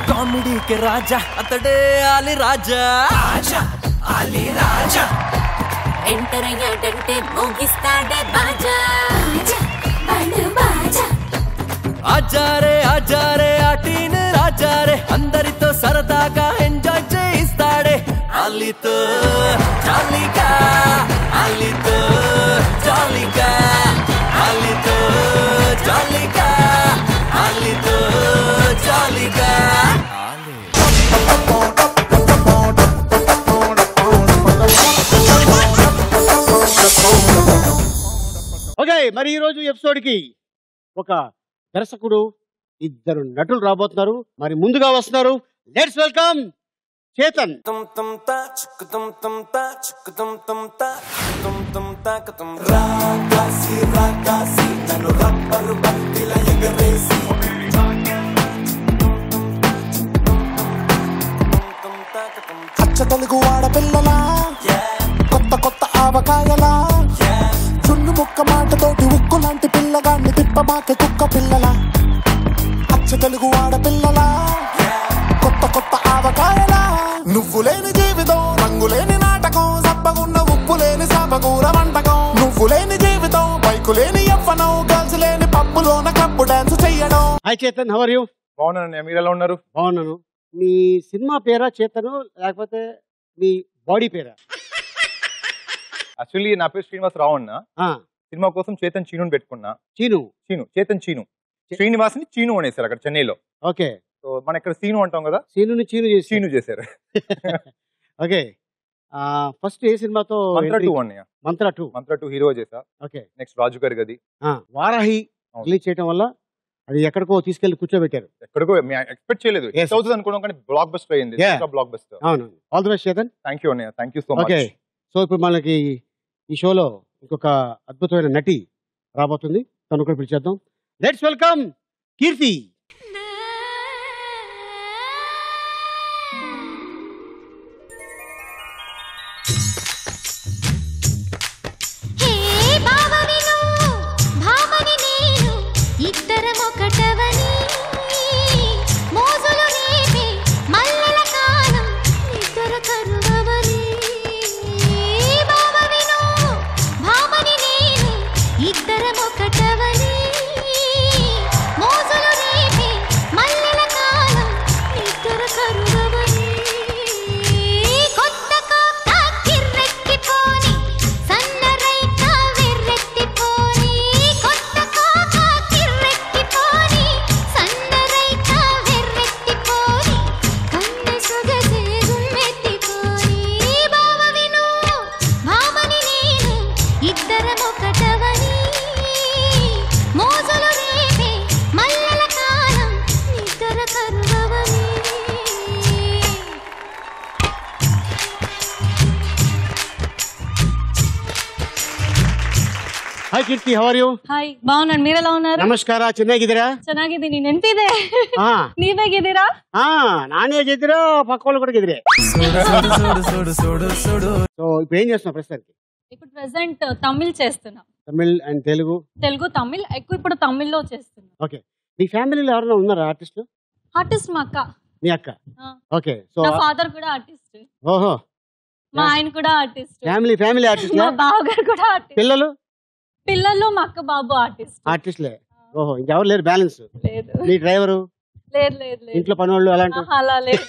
Comedy కే రాజా అతడే ఆలి రాజా ఆలి రాజా enter అయ్యాడంటే మోగిస్తాడే బాజా బాజా ఆజారే ఆటీన్ రాజారే అందరితో సరదాగా ఎంజాయ్ చేయిస్తాడే అలీతో జాలీగా అలీతో జాలీగా అలీతో జాలీగా అలీతో జాలీగా ఓకే, మరి ఈ రోజు ఎపిసోడ్ కి ఒక దర్శకుడు, ఇద్దరు నటులు రాబోతున్నారు. మరి ముందుగా వస్తున్నారు. Let's welcome Chetan. అచ్చ తెలుగు ఆడపిల్లలా, కొత్త కొత్త ఆవకాయలా, చున్ను ముక్క మాటతోటి ఉక్కు లాంటి పిల్లగాన్ని తిప్పమాకే కుక్క పిల్లలా. అచ్చ తెలుగు ఆడపిల్లలా, కొత్త కొత్త ఆవకాయలా, నువ్వు లేని జీవితం, రంగు లేని నాటకం, సబ్బగున్న ఉప్పు లేని సాపకూర వంటకం. నువ్వు లేని జీవితం, బైకు లేని యవ్వనం, గర్ల్స్ లేని పప్పులోన కప్పు డాన్స్ చెయ్యడం. Hi Chetan, how are you? బాగున్నాను. మీరు ఎలా ఉన్నారు? బాగున్నాను. మీ సినిమా పేరా చేతను, లేకపోతే మీ బాడీ పేరా? యాక్చువల్లీ నా పేరు శ్రీనివాస్ రావు అన్న. సినిమా కోసం చేతన్ చీను పెట్టుకున్నా. చేతన్ చీను శ్రీనివాస్ ని చీను అనేసారు అక్కడ చెన్నైలో. ఓకే, సో మన ఇక్కడ సీను అంటాం కదా, చీను చీను చేశారు. ఓకే, ఫస్ట్ ఏ సినిమాతో? మంత్ర టూ హీరో చేశా. ఓకే, నెక్స్ట్ రాజు గారి గది, వారాహి రిలీజ్ చేయడం వల్ల అది ఎక్కడికో తీసుకెళ్లి కూర్చోబెట్టారు. ఎక్కడికో ఎక్స్పెక్ట్ చేయలేదు అవుతుంది అనుకున్నాం, కానీ బ్లాక్ బస్టర్ అయింది. Blockbuster. అవును, all the best Chetan. Thank you అన్నయ్య, thank you so much. Okay, so ఇప్పుడు మనకి ఈ షోలో ఇంకొక అద్భుతమైన నటి రాబోతుంది, తను కూడా పిలిచేద్దాం. Let's welcome Keerthi. Hi Keerthi, how are you? Hi, ಬಾವುನಾನು, మీరు ఎలా ఉన్నారు? ನಮಸ್ಕಾರ, ಚೆನ್ನಾಗಿದ್ದೀರಾ? ಚೆನ್ನಾಗಿದ್ದೀನಿ, ನೆನಪಿದೆ. ನೀವೇಗಿದ್ದೀರಾ? ನಾನು ಹೇಗಿದ್ದೀರಾ, ಪಕ್ಕవాళ్ళు కూడా గిదిరే. సో ఇప్పుడు ఏం చేస్తున్నావు ప్రస్తుతానికి? ఇప్పుడు ప్రెజెంట్ తమిళ్ చేస్తున్నా. తమిళ్ అండ్ తెలుగు? తెలుగు తమిళ్ ఎక్కువ, ఇప్పుడు తమిళ్లో చేస్తున్నా. ఓకే, మీ ఫ్యామిలీలో ఎవరైనా ఉన్నారా ఆర్టిస్ట్? ఆర్టిస్ట్ మా అక్క. మీ అక్క? ఓకే, సో నా ఫాదర్ కూడా ఆర్టిస్ట్. ఓహో, మా ఆయన కూడా ఆర్టిస్ట్. Family artist. మా బావగారు కూడా ఆర్టిస్ట్. పిల్లల్లో మా అక్క బాబు ఆర్టిస్ట్లే. ఓహో, ఇంకెవరు లేరు? బ్యాలెన్స్ లేదు. మీ డ్రైవరు? లేదు లేదు లేదు ఇంట్లో పని వాళ్ళు అలాంటి ఆహా, అలా లేదు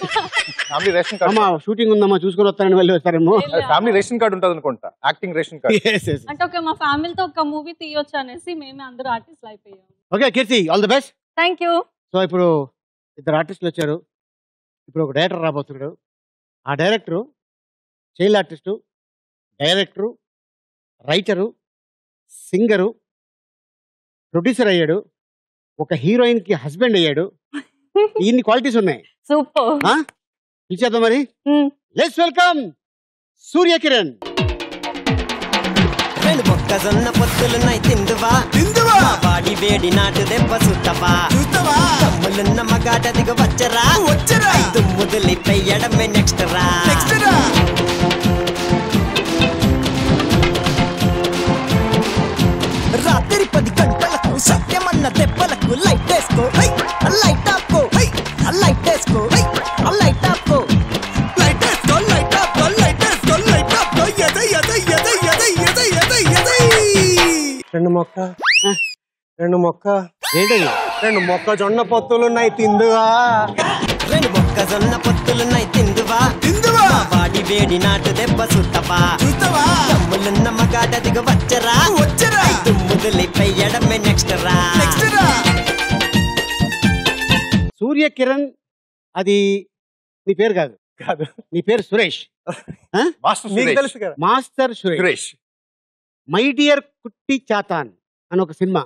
ఫ్యామిలీ రేషన్ కార్డు అమ్మా షూటింగ్ ఉందమ్మా చూసుకొని వస్తానని వెళ్ళి వస్తారేమో ఫ్యామిలీ రేషన్ కార్డు ఉంటుంది అనుకుంటా acting ration card Yes, yes. అంటే ఒక మా ఫ్యామిలీతో ఒక మూవీ తీయొచ్చు అనేసి మేమే అందరూ ఆర్టిస్టులు అయిపోయాం. Okay Keerthi all the best. Thank you. So ఇప్పుడు ఇద్దరు ఆర్టిస్టులు వచ్చారు, ఇప్పుడు ఒక డైరెక్టర్ రాబోతున్నాడు. ఆ director child artist, director, writer, singer, producer అయ్యాడు, ఒక హీరోయిన్ కి హస్బెండ్ అయ్యాడు. ఇన్ని క్వాలిటీస్ ఉన్నాయి. సూపర్. ఇచ్చేద్దాం మరి. లెట్స్ వెల్కమ్ సూర్య కిరణ్. రెండు మొక్కజొన్న పొత్తులున్నాయి తిందువా వాడి వేడి నాటు దెబ్బ సుట్టవా తమ్ములున్న మగాట దిగ వచ్చరా దుమ్ముదులి పెయ్యడమే నెక్స్ట్ రా రాత్రి 10 గంటలకు సత్యమన్న దెబ్బలకు లైట్ వేసుకో లైట్ ఆపుకో లైట్ వేసుకో లైట్ ఆపుకో లైట్ వేసుకో లైట్ ఆపుకో లైట్ వేసుకో లైట్ ఆపుకో రెండు మొక్కజొన్న పొత్తులున్నాయి తిందువా మొక్కజొన్న పొత్తులున్నాయి తిందువా వాడి వేడి నాటు దెబ్బ సుట్టవా తమ్ములున్న మగాట దిగ వచ్చరా దుమ్ముదులి పెయ్యడమే నెక్స్ట్ రా సూర్య కిరణ్ అది నీ పేరు కాదు, కాదు నీ పేరు సురేష్. మీకు తెలుసు కదా. మాస్టర్ సురేష్. మై డియర్ కుట్టి చాతాన్ అని ఒక సినిమా,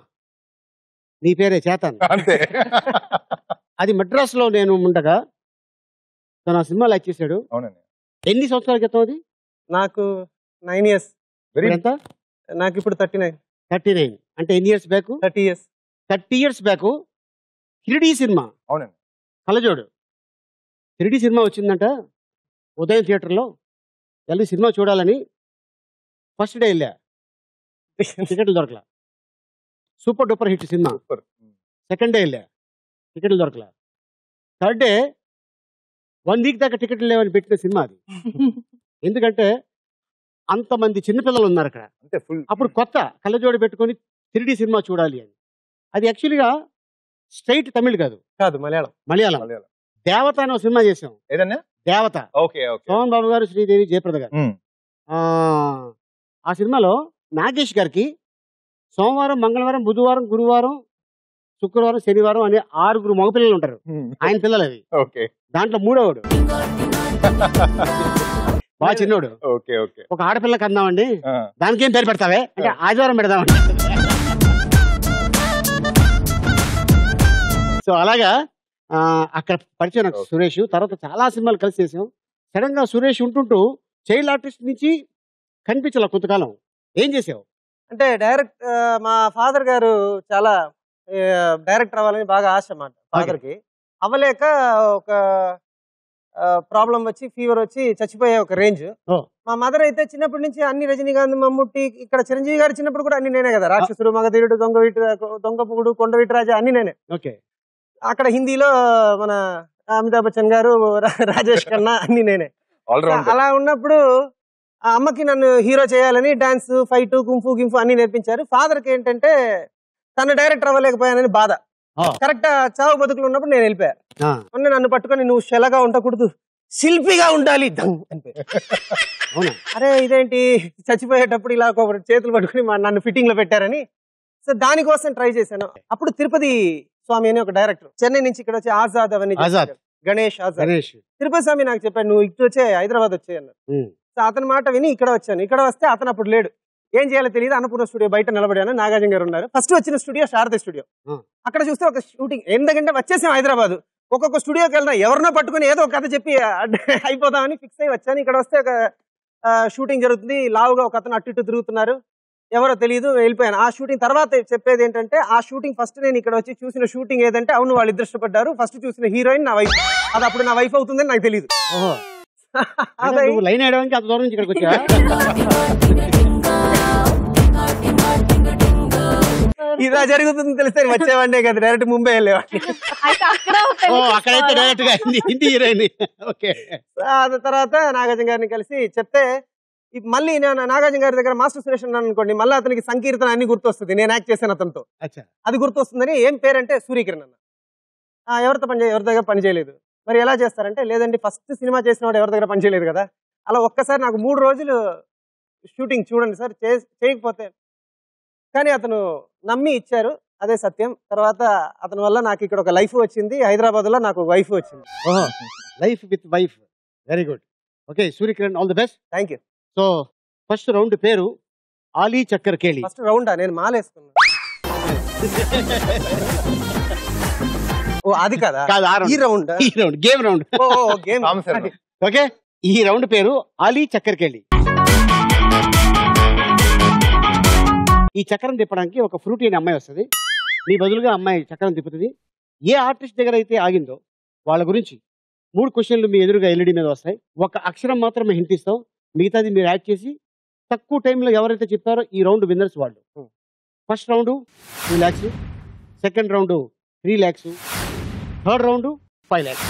నీ పేరే చేతాన్. అంతే. అది మద్రాస్ లో నేను ఉండగా తను ఆ సినిమా లైక్ చేశాడు. అవునండి. ఎన్ని సంవత్సరాల క్రితం అది? నాకు 9 years. ఎంత? నాకు ఇప్పుడు 39. 39 అంటే ఎన్ని years back? 30 years. 30 years back హిరిడి సినిమా. అవునండి. కలజోడు హిరిడి సినిమా వచ్చిందంట. ఉదయం థియేటర్లో వెళ్ళి సినిమా చూడాలని ఫస్ట్ డే వెళ్ళా, టికెట్లు దొరకలా. సూపర్ డూపర్ హిట్ సినిమా. సెకండ్ డే వెళ్ళా, టికెట్లు దొరకలా. థర్డ్ డే 1 week దాకా టికెట్లు లేవని పెట్టిన సినిమా అది. ఎందుకంటే అంతమంది చిన్నపిల్లలు ఉన్నారు అక్కడ. అప్పుడు కొత్త కళ్ళజోడు పెట్టుకొని 3D సినిమా చూడాలి అని. అది యాక్చువల్గా స్ట్రైట్ తమిళ్ కాదు, మలయాళం. దేవత అనే సినిమా చేసాం. ఏదన్నా దేవత. సోమన్ బాబు గారు, శ్రీదేవి, జయప్రద గారు. ఆ సినిమాలో నాగేష్ గారికి సోమవారం, మంగళవారం, బుధవారం, గురువారం, శుక్రవారం, శనివారం అనే 6 మగపిల్లలు ఉంటారు. ఆయన పిల్లలు అవి. దాంట్లో 3వవాడు బాగా చిన్నోడు. ఒక ఆడపిల్లకి అందామండి, దానికేం పేరు పెడతావే అంటే ఆదివారం పెడదామండి. సో అలాగా అక్కడ పరిచయం నాకు సురేష్. తర్వాత చాలా సినిమాలు కలిసి చేసాం. సడన్ గా సురేష్ ఉంటుంటూ చైల్డ్ ఆర్టిస్ట్ నుంచి కనిపించాల కొంతకాలం. ఏం చేసావు? అంటే డైరెక్ట్ మా ఫాదర్ గారు చాలా డైరెక్టర్ అవ్వాలని బాగా ఆశ అన్నమాట ఫాదర్ కి. అవ్వలేక ఒక ప్రాబ్లం వచ్చి ఫీవర్ వచ్చి చచ్చిపోయే ఒక రేంజ్. మా మదర్ అయితే చిన్నప్పటి నుంచి అన్ని రజనీకాంత్, మమ్ముట్టి, ఇక్కడ చిరంజీవి గారు చిన్నప్పుడు కూడా అన్ని నేనే కదా. రాక్షసుడు, మగధీరుడు, దొంగపుగుడు, కొండవీటి రాజా అన్ని నేనే. అక్కడ హిందీలో మన అమితాబ్ బచ్చన్ గారు, రాజేష్ ఖన్నా అన్ని నేనే. అలా ఉన్నప్పుడు ఆ అమ్మకి నన్ను హీరో చేయాలని డాన్స్, ఫైట్, కుంఫు గింఫు అన్ని నేర్పించారు. ఫాదర్ కి ఏంటంటే తను డైరెక్టర్ అవ్వలేకపోయానని బాధ. కరెక్ట్ చావు బతుకులు ఉన్నప్పుడు నేను వెళ్ళిపోయా. నన్ను పట్టుకొని నువ్వు శెలగా ఉండకూడదు, శిల్పిగా ఉండాలి అంటే. అరే ఇదేంటి చచ్చిపోయేటప్పుడు ఇలా చేతులు పట్టుకుని నన్ను ఫిట్టింగ్ లో పెట్టారని. సో దానికోసం ట్రై చేశాను. అప్పుడు తిరుపతి స్వామి అని ఒక డైరెక్టర్ చెన్నై నుంచి ఇక్కడ వచ్చి ఆజాద్ అవన్నీ గణేష్ ఆజాద్, తిరుపతి స్వామి నాకు చెప్పాడు నువ్వు ఇటు వచ్చే హైదరాబాద్ వచ్చాయి అన్నారు. సో అతని మాట విని ఇక్కడ వచ్చాను. ఇక్కడ వస్తే అతను అప్పుడు లేడు, ఏం చేయాలో తెలియదు. అన్నపూర్ణ స్టూడియో బయట నిలబడాను, నాగార్జున గారు ఉన్నారు. ఫస్ట్ వచ్చిన స్టూడియో శారద స్టూడియో. అక్కడ చూస్తే ఒక షూటింగ్, ఎందుకంటే వచ్చేసాం హైదరాబాద్, ఒక్కొక్క స్టూడియోకి వెళ్ళినా ఎవరినో పట్టుకుని ఏదో ఒక కథ చెప్పి అయిపోదామని ఫిక్స్ అయ్యి వచ్చాను. ఇక్కడ వస్తే ఒక షూటింగ్ జరుగుతుంది, లావుగా ఒక అతను అటు ఇటు తిరుగుతున్నారు, ఎవరో తెలియదు, వెళ్ళిపోయాను. ఆ షూటింగ్ తర్వాత చెప్పేది ఏంటంటే, ఆ షూటింగ్ ఫస్ట్ నేను ఇక్కడ వచ్చి చూసిన షూటింగ్ ఏదంటే, అవును వాళ్ళు ఇద్దరు ఇష్టపడ్డారు, ఫస్ట్ చూసిన హీరోయిన్ నా వైఫ్, అది అప్పుడు నా వైఫ్ అవుతుందని నాకు తెలియదు. లైన్ వేయడానికి అంత దూరం నుంచి ఇక్కడికి వచ్చా. ఇలా జరుగుతుంది తెలిస్తే వచ్చేవాడినే కదా, డైరెక్ట్ ముంబై వెళ్ళేవాడిని. అక్కడైతే డైరెక్ట్ గా హిందీ హీరోయిన్. తర్వాత నాగార్జున గారిని కలిసి చెప్తే, మళ్ళీ నేను నాగార్జున గారి దగ్గర మాస్టర్ సురేష్ ఉన్నాను అనుకోండి, మళ్ళీ అతనికి సంకీర్తన అన్ని గుర్తొస్తుంది, నేను యాక్ట్ చేశాను అతనితో, అది గుర్తొస్తుందని. ఏం పేరంటే సూర్యకిరణ్ అన్న. ఎవరితో ఎవరి దగ్గర పని చేయలేదు. మరి ఎలా చేస్తారంటే, లేదండి ఫస్ట్ సినిమా చేసిన వాడు ఎవరి దగ్గర పని చేయలేదు కదా, అలా ఒక్కసారి నాకు 3 రోజులు షూటింగ్ చూడండి సార్ చేయకపోతే. కానీ అతను నమ్మి ఇచ్చారు, అదే సత్యం. తర్వాత అతని వల్ల నాకు ఇక్కడ ఒక లైఫ్ వచ్చింది, హైదరాబాద్లో నాకు వైఫ్ వచ్చింది. Life with wife, very good. Okay Surya Kiran, all the best. Thank you. So first round పేరు ఆలీ చక్కర్ కేళి. ఫస్ట్ రౌండా? నేను మాలేసుకున్నా. ఓ అది కదా, ఈ రౌండ్ గేమ్ రౌండ్. ఓకే, ఈ రౌండ్ పేరు ఆలీ చక్కర్ కేళి. ఈ చక్రం తిప్పడానికి ఒక ఫ్రూటీ అనే అమ్మాయి వస్తుంది, మీ బదులుగా అమ్మాయి చక్రం తిప్పుతుంది. ఏ ఆర్టిస్ట్ దగ్గర అయితే ఆగిందో వాళ్ళ గురించి 3 క్వశ్చన్లు మీ ఎదురుగా ఎల్ఈడి మీద వస్తాయి. ఒక అక్షరం మాత్రమే హింట్ ఇస్తాం, మిగతాది మీరు యాడ్ చేసి తక్కువ టైంలో ఎవరైతే చెప్పారో ఈ రౌండ్ విన్నర్స్ వాళ్ళు. First round 2 lakhs, second round 3 lakhs, third round 5 lakhs.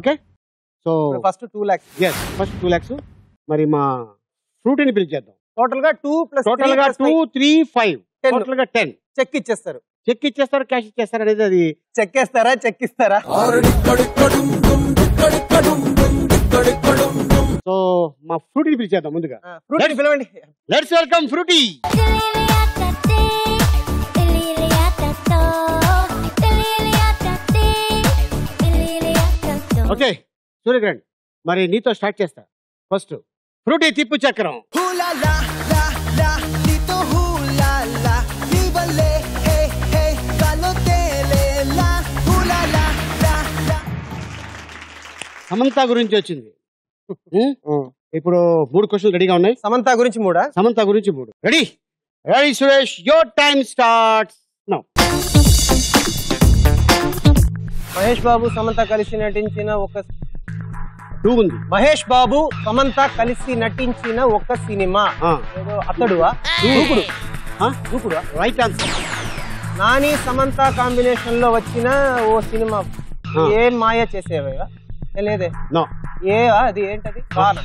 Okay, so first 2 lakhs. First 2 lakhs. మరి మా ఫ్రూటీని పిలిచేద్దాం. టోటల్ గా 2 + 2, 3, 5, టోటల్ గా 10. చెక్ ఇచ్చేస్తారు, క్యాష్ ఇచ్చేస్తారు అనేది. అది చెక్ ఇస్తారా? సో మా ఫ్రూటీని పిలిచేద్దాం ముందుగా. ఫ్రూటీ పిలవండి. Let's welcome Fruity. Okay Suryakiran, మరి నీతో స్టార్ట్ చేస్తా. ఫస్ట్ ఫ్రూటీ తిప్పు చక్రం. సమంత గురించి వచ్చింది. ఇప్పుడు 3 క్వశ్చన్లు రెడీగా ఉన్నాయి. సమంత గురించి 3. Ready Suresh, your time starts now. Mahesh Babu Samantha కలిసి నటించిన ఒక 2 ఉంది. మహేష్ బాబు సమంత కలిసి నటించిన ఒక సినిమా ఏదో అతడువా? దూకుడు. Right answer. Nani Samantha combination లో వచ్చిన ఓ సినిమా ఏం మాయ చేసేవా? లేదే. నో. అది ఏంటది? వాన.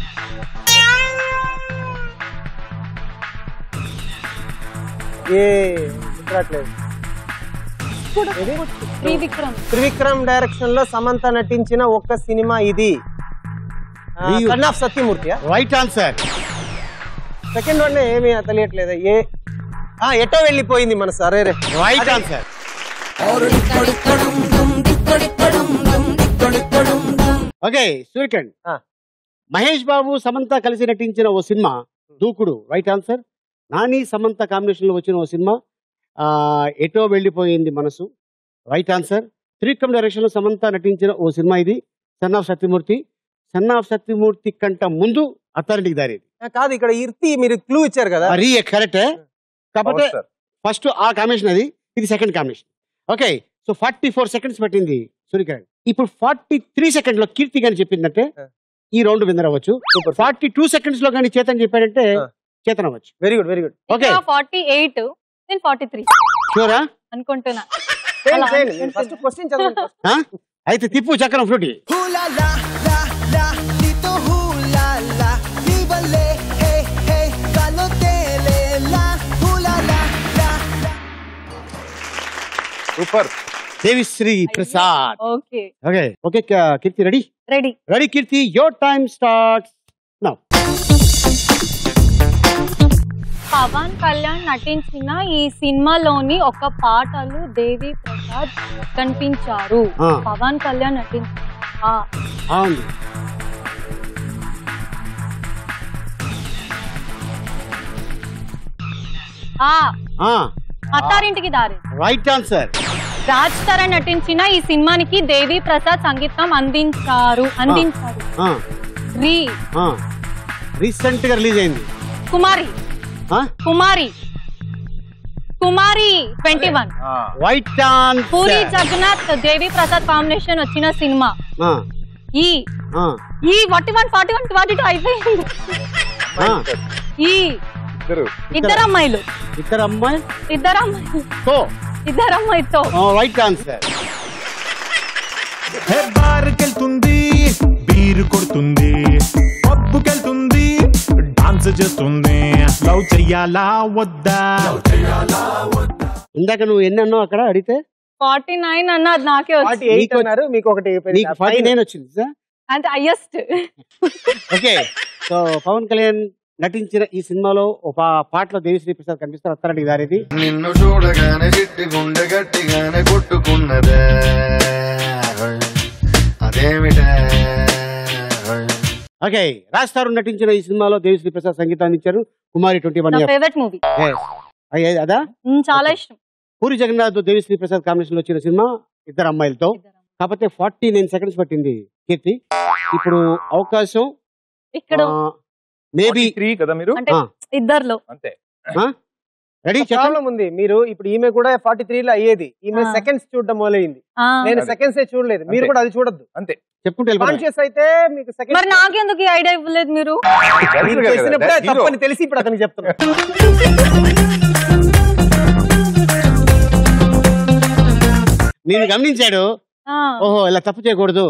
త్రివిక్రమ్ డైరెక్షన్ లో సమంత నటించిన ఒక సినిమా ఇది. Son of Satyamurthy. Right answer. Second one ఏమీ తెలియట్లేదు. ఎటో వెళ్ళిపోయింది మన సరే. Right answer. Okay Suryakiran, Mahesh Babu Samantha కలిసి నటించిన ఓ సినిమా Dookudu. Right answer. Nani Samantha combination లో వచ్చిన ఓ సినిమా ఎటో వెళ్ళిపోయింది మనసు. Right answer. త్రివిక్రమ్ డైరెక్షన్ లో సమంత నటించిన ఓ సినిమా ఇది son of Satyamurthy. Sun of Satyamurthy కంట ముందు అత్తారింటికి దారేది. కాదు, ఇక్కడ ఇర్తి మీరు క్లూ ఇచ్చారు కదా. కరెక్ట్. కాకపోతే ఫస్ట్ ఆ కాంబినేషన్ అది, ఇది second combination. Okay, so 44 seconds పట్టింది సూర్యకిరణ్. ఇప్పుడు 43 seconds లో కీర్తి గాని చెప్పిందంటే ఈ రౌండ్ విన్నర్ అవ్వచ్చు. 42 seconds లో కానీ చేతన్ చెప్పాడంటే చేతన్ అవ్వచ్చు. Very good. ఓకే, 48 నేను 43 షూరా అనుకుంటున్నా. ఫస్ట్ క్వశ్చన్ చదవండి. అయితే తిప్పు చక్రం Fruity. Super. Devisri Prasad. Okay Keerthi ready Keerthi, your time starts now. Pawan Kalyan నటించిన ఈ సినిమాలోని ఒక పాటలు దేవి ప్రసాద్ కనిపించారు. పవన్ కళ్యాణ్ నటించిన అత్తారింటికి దారి. Right answer. రాజ్ తరుణ్ నటించిన ఈ సినిమానికి దేవి ప్రసాద్ సంగీతం అందించారు. రీసెంట్ గా రిలీజ్ అయింది. Kumari 21. Right answer. Puri Jagannadh Devi Prasad combination వచ్చిన సినిమా ఈ 41, 42 అయిపోయింది. ఇద్దరు అమ్మాయితో. Right answer. బార్కెళ్తుంది, బీరు కొడుతుంది, పబ్బుకెళ్తుంది, డాన్స్ చేస్తుంది. లవ్ చెయ్యాలా వద్దా? ఇందాక నువ్వు ఎన్ని అన్నావు అక్కడ అడిగితే? 49 అన్న అది నాకే వచ్చింది 48 అన్నారు మీకు ఒకటి నీకు 49 వచ్చింది సార్ అంటే highest. Okay so Pawan Kalyan నటించిన ఈ సినిమాలో ఒక పాటలో దేవిశ్రీ ప్రసాద్ కనిపిస్తారు. వస్తారండి దారిది. నిన్ను చూడగానే చిట్టి గుండె గట్టిగానే కొట్టుకున్నదే అదేమిటే. ఓకే రాజ్ నటించిన ఈ సినిమాలో దేవిశ్రీ ప్రసాద్ సంగీతాన్ని ఇచ్చారు. కుమారి 21 ఫేవరెట్ మూవీ అదా చాలా ఇష్టం. పూరి జగన్నాథ్ దేవిశ్రీ ప్రసాద్ కాంబినేషన్ లో వచ్చిన సినిమా ఇద్దరు అమ్మాయిలతో. కాకపోతే 49 సెకండ్స్ పట్టింది కీర్తి. ఇప్పుడు అవకాశం ఇక్కడ మేబీ 3 కదా మీరు అంటే ఇద్దర్లో అంతే. రెడీ ప్రాబ్లం ఉంది. మీరు ఇప్పుడు ఈమె కూడా 43 లో అయ్యేది. ఈమె సెకండ్స్ చూడడం మొదలైంది. నేను సెకండ్స్ చూడలేదు. మీరు కూడా అది చూడద్దు అంతే. చెప్పుకుంటే కాన్షియస్ అయితే మీకు సెకండ్. మరి నాకెందుకు ఈ ఐడియా ఇవ్వలేదు మీరు? చేసినప్పుడే తప్పని తెలిసి ఇప్పుడు అతనికి చెప్తున్నా. నేను గమనించాడు. ఓహో ఇలా తప్పు చేయకూడదు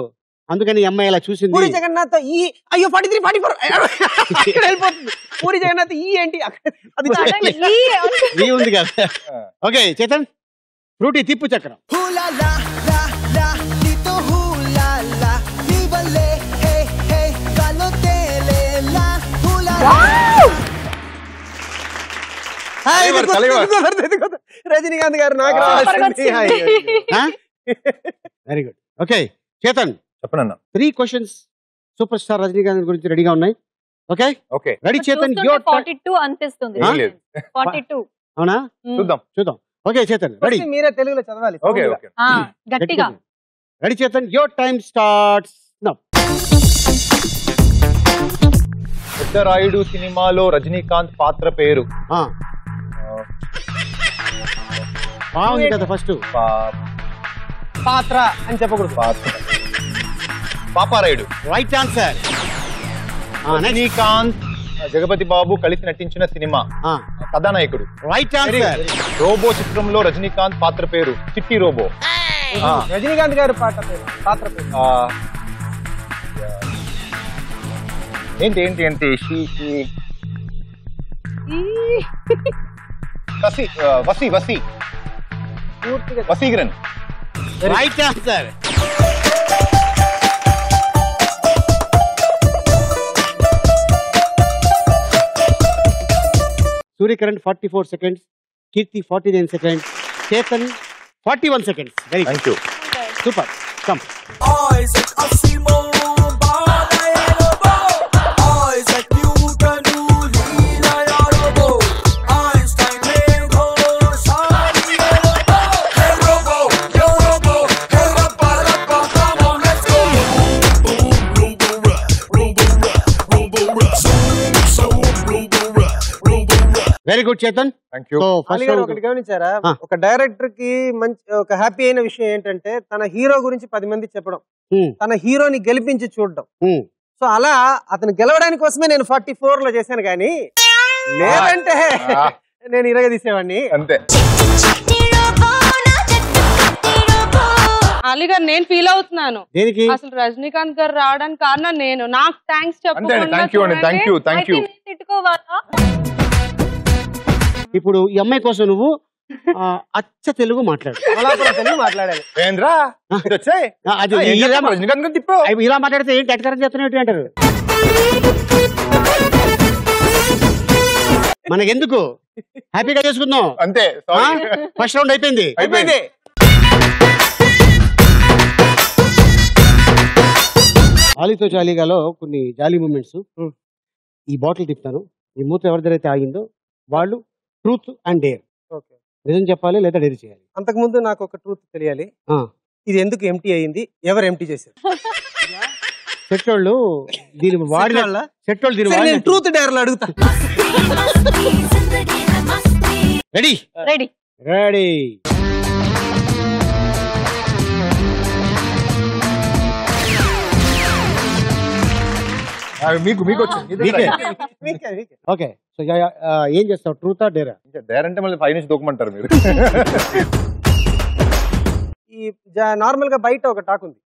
అందుకని ఈ అమ్మాయి ఇలా చూసింది. పూరి జగన్నాథ్ ఈ అయ్యో 43 44 ఇక్కడ వెళ్ళిపోతుంది. పూరి జగన్నాథ్ ఈ ఏంటి అది ఉంది కదా. ఓకే చేతన్ ఫ్రూటీ తిప్పు చక్రం. రజనీకాంత్ గారు నాకు వెరీ గుడ్. ఓకే చేతన్ చెప్పనన్నా 3 క్వశ్చన్స్ సూపర్ స్టార్ రజనీకాంత్ గురించి రెడీగా ఉన్నాయి. Okay okay ready Chetan. 42 అనిపిస్తుంది. 42 అవునా చూద్దాం. Okay Chetan ready. మీరే తెలుగులో చదవాలి. ఓకే ఓకే గట్టిగా ready Chetan. Your time starts now. Peddarayudu సినిమాలో రజనీకాంత్ పాత్ర పేరు బాగుంది కదా. ఫస్ట్ పాత్ర అని చెప్పకూడదు. Paparayudu right answer. రజనీకాంత్ జగపతి బాబు కలిసి నటించిన సినిమా కథానాయకుడు. Right answer. రోబో చిత్రంలో రజనీకాంత్ పాత్ర పేరు చిట్టి రోబో. రజనీకాంత్ గారు పాత్ర పేరు ఏంటి ఏంటి ఏంటి వసీకరణ్. Right answer. Suryakiran 44 seconds, Keerthi 49 seconds, Chetan 41 seconds. Very thank you. Super. Come very good Chetan. Thank you. ఒకటి గమనించారా, ఒక డైరెక్టర్ కి మంచి ఒక హ్యాపీ అయిన విషయం ఏంటంటే తన హీరో గురించి 10 మంది చెప్పడం, తన హీరోని గెలిపించి చూడడం. సో అలా అతను గెలవడానికి కోసమే నేను 44 లో చేశాను కానీ లేదంటే నేను ఇరగదీసేవాడిని. అంతే. అలీ గారు నేను ఫీల్ అవుతున్నాను. దేనికి? అసలు రజనీకాంత్ గారు రావడానికి కారణం నేను. నాకు థ్యాంక్స్ తిట్టుకోవాలా? ఇప్పుడు ఈ అమ్మాయి కోసం నువ్వు అచ్చ తెలుగు మాట్లాడు. తెలుగు మాట్లాడాలి. ఇలా మాట్లాడితే ఏంటి అటకారం చేస్తున్నట్టు అంటారు. మనకెందుకు, హ్యాపీగా చేసుకుందాం అంతే. ఫస్ట్ రౌండ్ అయిపోయింది. ఆలీతో జాలీగాలో కొన్ని జాలీ మూమెంట్స్. ఈ బాటిల్ తిప్పుతాను, ఈ మూత ఎవరి దగ్గర అయితే ఆగిందో వాళ్ళు ట్రూత్ అండ్ డేర్. నిజం చెప్పాలి లేదా డేర్ చేయాలి. అంతకుముందు నాకు ఒక ట్రూత్ తెలియాలి. ఇది ఎందుకు ఎంటీ అయింది, ఎవరు ఎంటీ చేశారు? సెట్టోళ్ళు దీని వాడిన సెట్టోళ్ళు దీని వాడిన ట్రూత్ డేర్ లో అడుగుతా. Ready ready ready. మీకు మీకు ఓకే. సో ఏం చేస్తావు, ట్రూతా డేరా? డేర్ అంటే మళ్ళీ 5 నుంచి దూకమంటారు మీరు. ఈ నార్మల్ గా బయట ఒక టాక్ ఉంది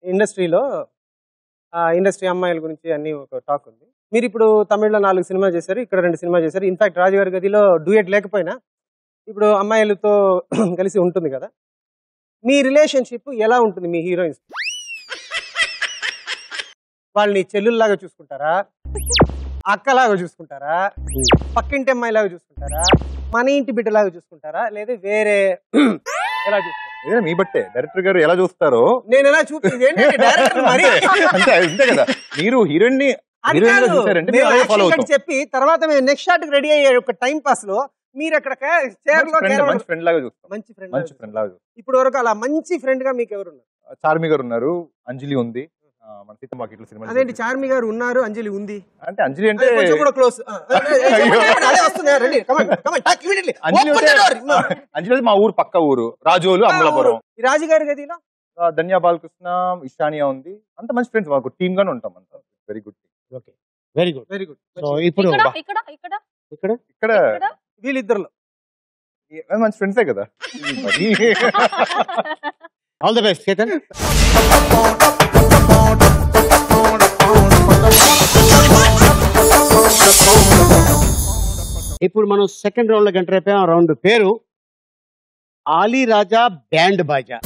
ఇండస్ట్రీలో, ఇండస్ట్రీ అమ్మాయిల గురించి అన్ని ఒక టాక్ ఉంది. మీరు ఇప్పుడు తమిళ్లో 4 సినిమా చేశారు, ఇక్కడ 2 సినిమా చేశారు. ఇన్ఫాక్ట్ రాజుగారి గదిలో డ్యూయట్ లేకపోయినా ఇప్పుడు అమ్మాయిలతో కలిసి ఉంటుంది కదా. మీ రిలేషన్షిప్ ఎలా ఉంటుంది మీ హీరోయిన్స్? వాళ్ళని చెల్లుల్లాగా చూసుకుంటారా, అక్కలాగా చూసుకుంటారా, పక్కింటి అమ్మాయిలాగా చూసుకుంటారా, మన ఇంటి బిడ్డలాగా చూసుకుంటారా, లేదా వేరే ఎలా చూస్తారు? మీ బట్టే డైరెక్టర్ గారు ఎలా చూస్తారో నేను ఎలా చూపింది డైరెక్టర్ మరి అంతే కదా. మీరు హీరోయిన్ ని చెప్పి తర్వాత మేము నెక్స్ట్ షాట్ రెడీ అయ్యే ఒక టైం పాస్ లో మీరు అక్కడ మంచి ఫ్రెండ్ లాగా చూస్తాం. మంచి ఫ్రెండ్ లాగా ఇప్పుడు వరకు అలా మంచి ఫ్రెండ్ గా మీకు ఎవరు ఉన్నారు? చార్మి గారు ఉన్నారు, అంజలి ఉంది, మన సీతమ్మ ఇట్లా సినిమా. అదేంటి చార్మి గారు ఉన్నారు, అంజలి ఉంది అంటే అంజలి అంటే కూడా క్లోజ్. అంజలి మా ఊరు పక్క ఊరు రాజోలు అమలాపురం. ఈ రాజుగారి గదిలో ధన్యా బాలకృష్ణ, ఇషానియా ఉంది. అంత మంచి ఫ్రెండ్స్, మాకు టీమ్ గానే ఉంటాం అంతా. Very good. Okay, very good, very good. So ఇప్పుడు ఇక్కడ వీళ్ళిద్దరులో మంచి ఫ్రెండ్సే కదా. All the best Chetan. ఇప్పుడు మనం సెకండ్ రౌండ్ లో గంట రేపాం. రౌండ్ పేరు ఆలీ రాజా బ్యాండ్ బాజా.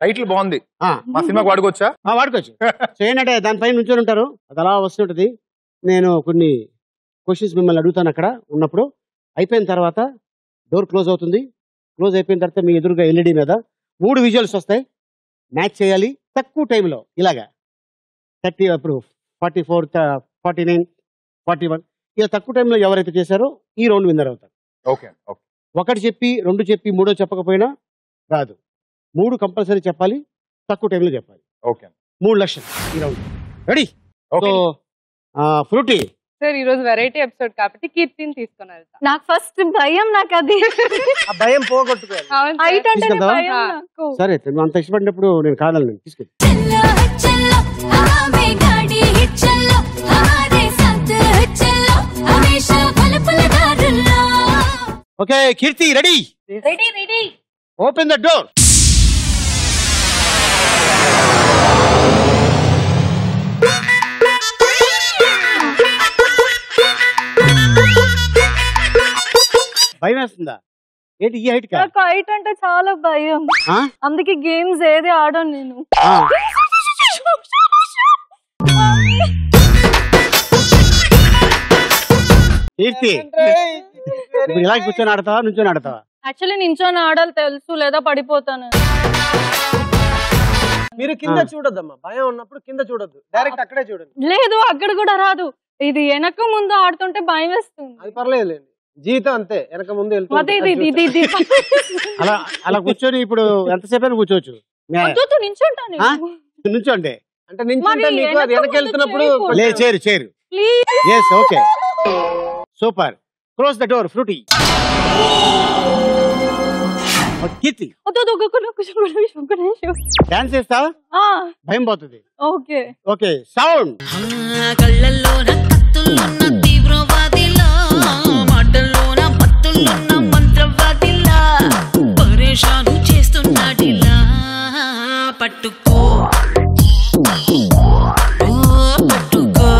టైటిల్ బాగుంది, మా సినిమాకి వాడుకోవచ్చా? వాడుకోవచ్చు. సో ఏంటంటే దానిపైన నుంచొని ఉంటారు, అది అలా వస్తుంటది. నేను కొన్ని క్వశ్చన్స్ మిమ్మల్ని అడుగుతాను అక్కడ ఉన్నప్పుడు. అయిపోయిన తర్వాత డోర్ క్లోజ్ అవుతుంది. క్లోజ్ అయిపోయిన తర్వాత మీ ఎదురుగా ఎల్ఈడి మీద 3 విజువల్స్ వస్తాయి. మ్యాచ్ చేయాలి తక్కువ టైంలో. ఇలాగా 30, అప్పుడు 44, 49, 41 ఇలా తక్కువ టైంలో ఎవరైతే చేశారో ఈ రౌండ్ విన్నర్ అవుతారు. ఓకే, ఒకటి చెప్పి 2 చెప్పి 3 చెప్పకపోయినా రాదు. 3 కంపల్సరీ చెప్పాలి, తక్కువ టైంలో చెప్పాలి. ఓకే, 3 లక్షలు ఈ round. Ready? So Fruity sir, ఈ రోజు వెరైటీ ఎపిసోడ్ కాబట్టి కీర్తిని తీసుకొని వెళ్తా. నాకు ఫస్ట్ భయం, నాకు అది ఆ భయం పోగొట్టుకోవాలి. సరే, నువ్వు అంత ఇష్టపడినప్పుడు నేను కాదని తీసుకెళ్ళి. Okay Keerthi, ready? Ready. Open the door. భయం వేస్తుందా ఏంటి? ఈ హైట్ నాకు హైట్ అంటే చాలా భయం, అందుకే గేమ్స్ ఏది ఆడను నేను. కీర్తి, ఇప్పుడు ఇలా కూర్చొని ఆడతావా, నుంచొని ఆడతావా? యాక్చువల్లీ నించొని ఆడాలి తెలుసు, లేదా పడిపోతాను. మీరు కింద చూడొద్దమ్మా, భయం ఉన్నప్పుడు కింద చూడొద్దు, డైరెక్ట్ అక్కడే చూడండి. లేదు, అక్కడ కూడా రాదు. ఇది వెనక ముందు ఆడుతుంటే భయం వేస్తుంది. అది పర్లేదు, జీవితం అంతే, వెనక ముందు అలా కూర్చొని ఇప్పుడు ఎంతసేపు అయినా కూర్చోవచ్చు. నుంచోండి అంటే నించుంటే మీకు అది వెనక వెళ్తున్నప్పుడు చేరు. Yes, okay, super. Close the door. Frooti. Keerthi, dance చేస్తావా? భయం పోతుంది. Okay okay, sound. కళ్ళల్లోన కత్తులున్న తీవ్రవాదిలా, మాటల్లోన పట్టులున్న మంత్రవాదిలా, పరేషాను చేస్తున్నాడిలా. పట్టుకో పట్టుకో.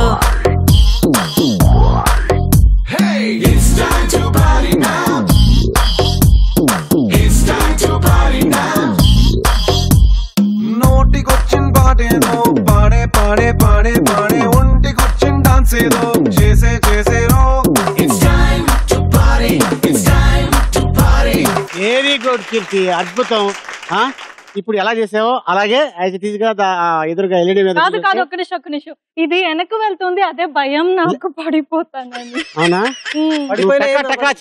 It's time to party now. It's time to party now. నోటికొచ్చిన పాటేదో పాడే పాడే పాడే పాడే, ఒంటికొచ్చిన డాన్స్ ఏదో చేసే చేసేరో. It's time to party. It's time to party. Very good Keerthi, అద్భుతం. ఇప్పుడు ఎలా చేసావో అలాగే యాజ్ ఇట్ ఈజ్ గా ఎదురుగా ఎల్ఈడి మీద. కాదు, ఒక్క నిమిషం. ఇది వెనక్కి వెళ్తుంది, అదే భయం నాకు, పడిపోతానని. అవునా?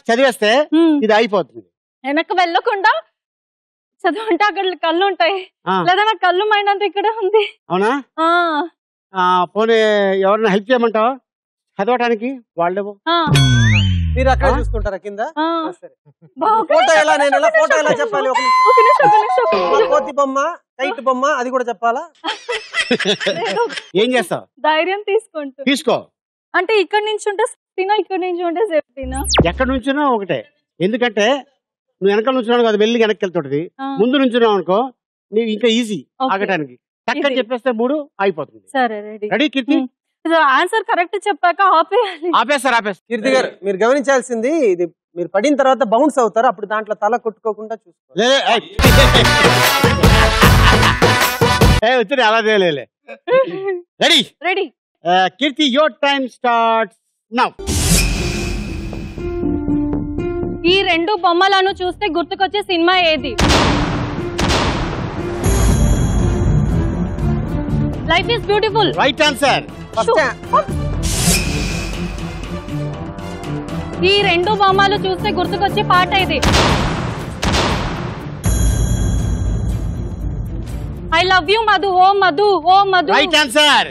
చదివేస్తే ఇది అయిపోతుంది. వెనక్కి వెళ్ళకుండా చదవంటే అక్కడ కళ్ళు ఉంటాయి, లేదా నాకు కళ్ళు మైనంత ఇక్కడ ఉంది. అవునా? పోనీ ఎవరైనా హెల్ప్ చేయమంటావా చదవటానికి? వాళ్ళేమో మీరు అక్కడ చూసుకుంటారా కింద? ఫోటో ఎలా, నేను ఎలా ఫోటో ఎలా చెప్పాలి? కోతి బొమ్మ, కైట్ బొమ్మ, అది కూడా చెప్పాలా? ఏం చేస్తావు? ధైర్యం తీసుకో. అంటే ఇక్కడ నుంచి ఉంటే తినా, ఇక్కడ నుంచి ఉంటే సేఫ్టీనా? ఎక్కడ నుంచినా ఒకటే. ఎందుకంటే నువ్వు వెనకాల నుంచున్నావు కదా, వెళ్ళి వెనక్కి వెళ్తుంటది. ముందు నుంచున్నావు అనుకో, నీకు ఇంకా ఈజీ ఆగటానికి. చక్కగా చెప్పేస్తే 3 అయిపోతుంది. సరే, రెడీ కీర్తి? ఆన్సర్ కరెక్ట్ చెప్పాక ఆపేయాలి. ఆపేస్తారు. కీర్తి గారు, మీరు గమనించాల్సింది, ఇది మీరు పడిన తర్వాత బౌన్స్ అవుతారు, అప్పుడు దాంట్లో తల కొట్టుకోకుండా చూసుకోవాలి. అలా చేయలే. Ready ready. Keerthi, your time starts now. ఈ రెండు బొమ్మలను చూస్తే గుర్తుకొచ్చే సినిమా ఏది? Life is beautiful. Right answer. ఈ రెండు బొమ్మలు చూస్తే గుర్తుకొచ్చే పాట ఇది. ఐ లవ్ యూ మధు, ఓ మధు, ఓ మధు. Right answer.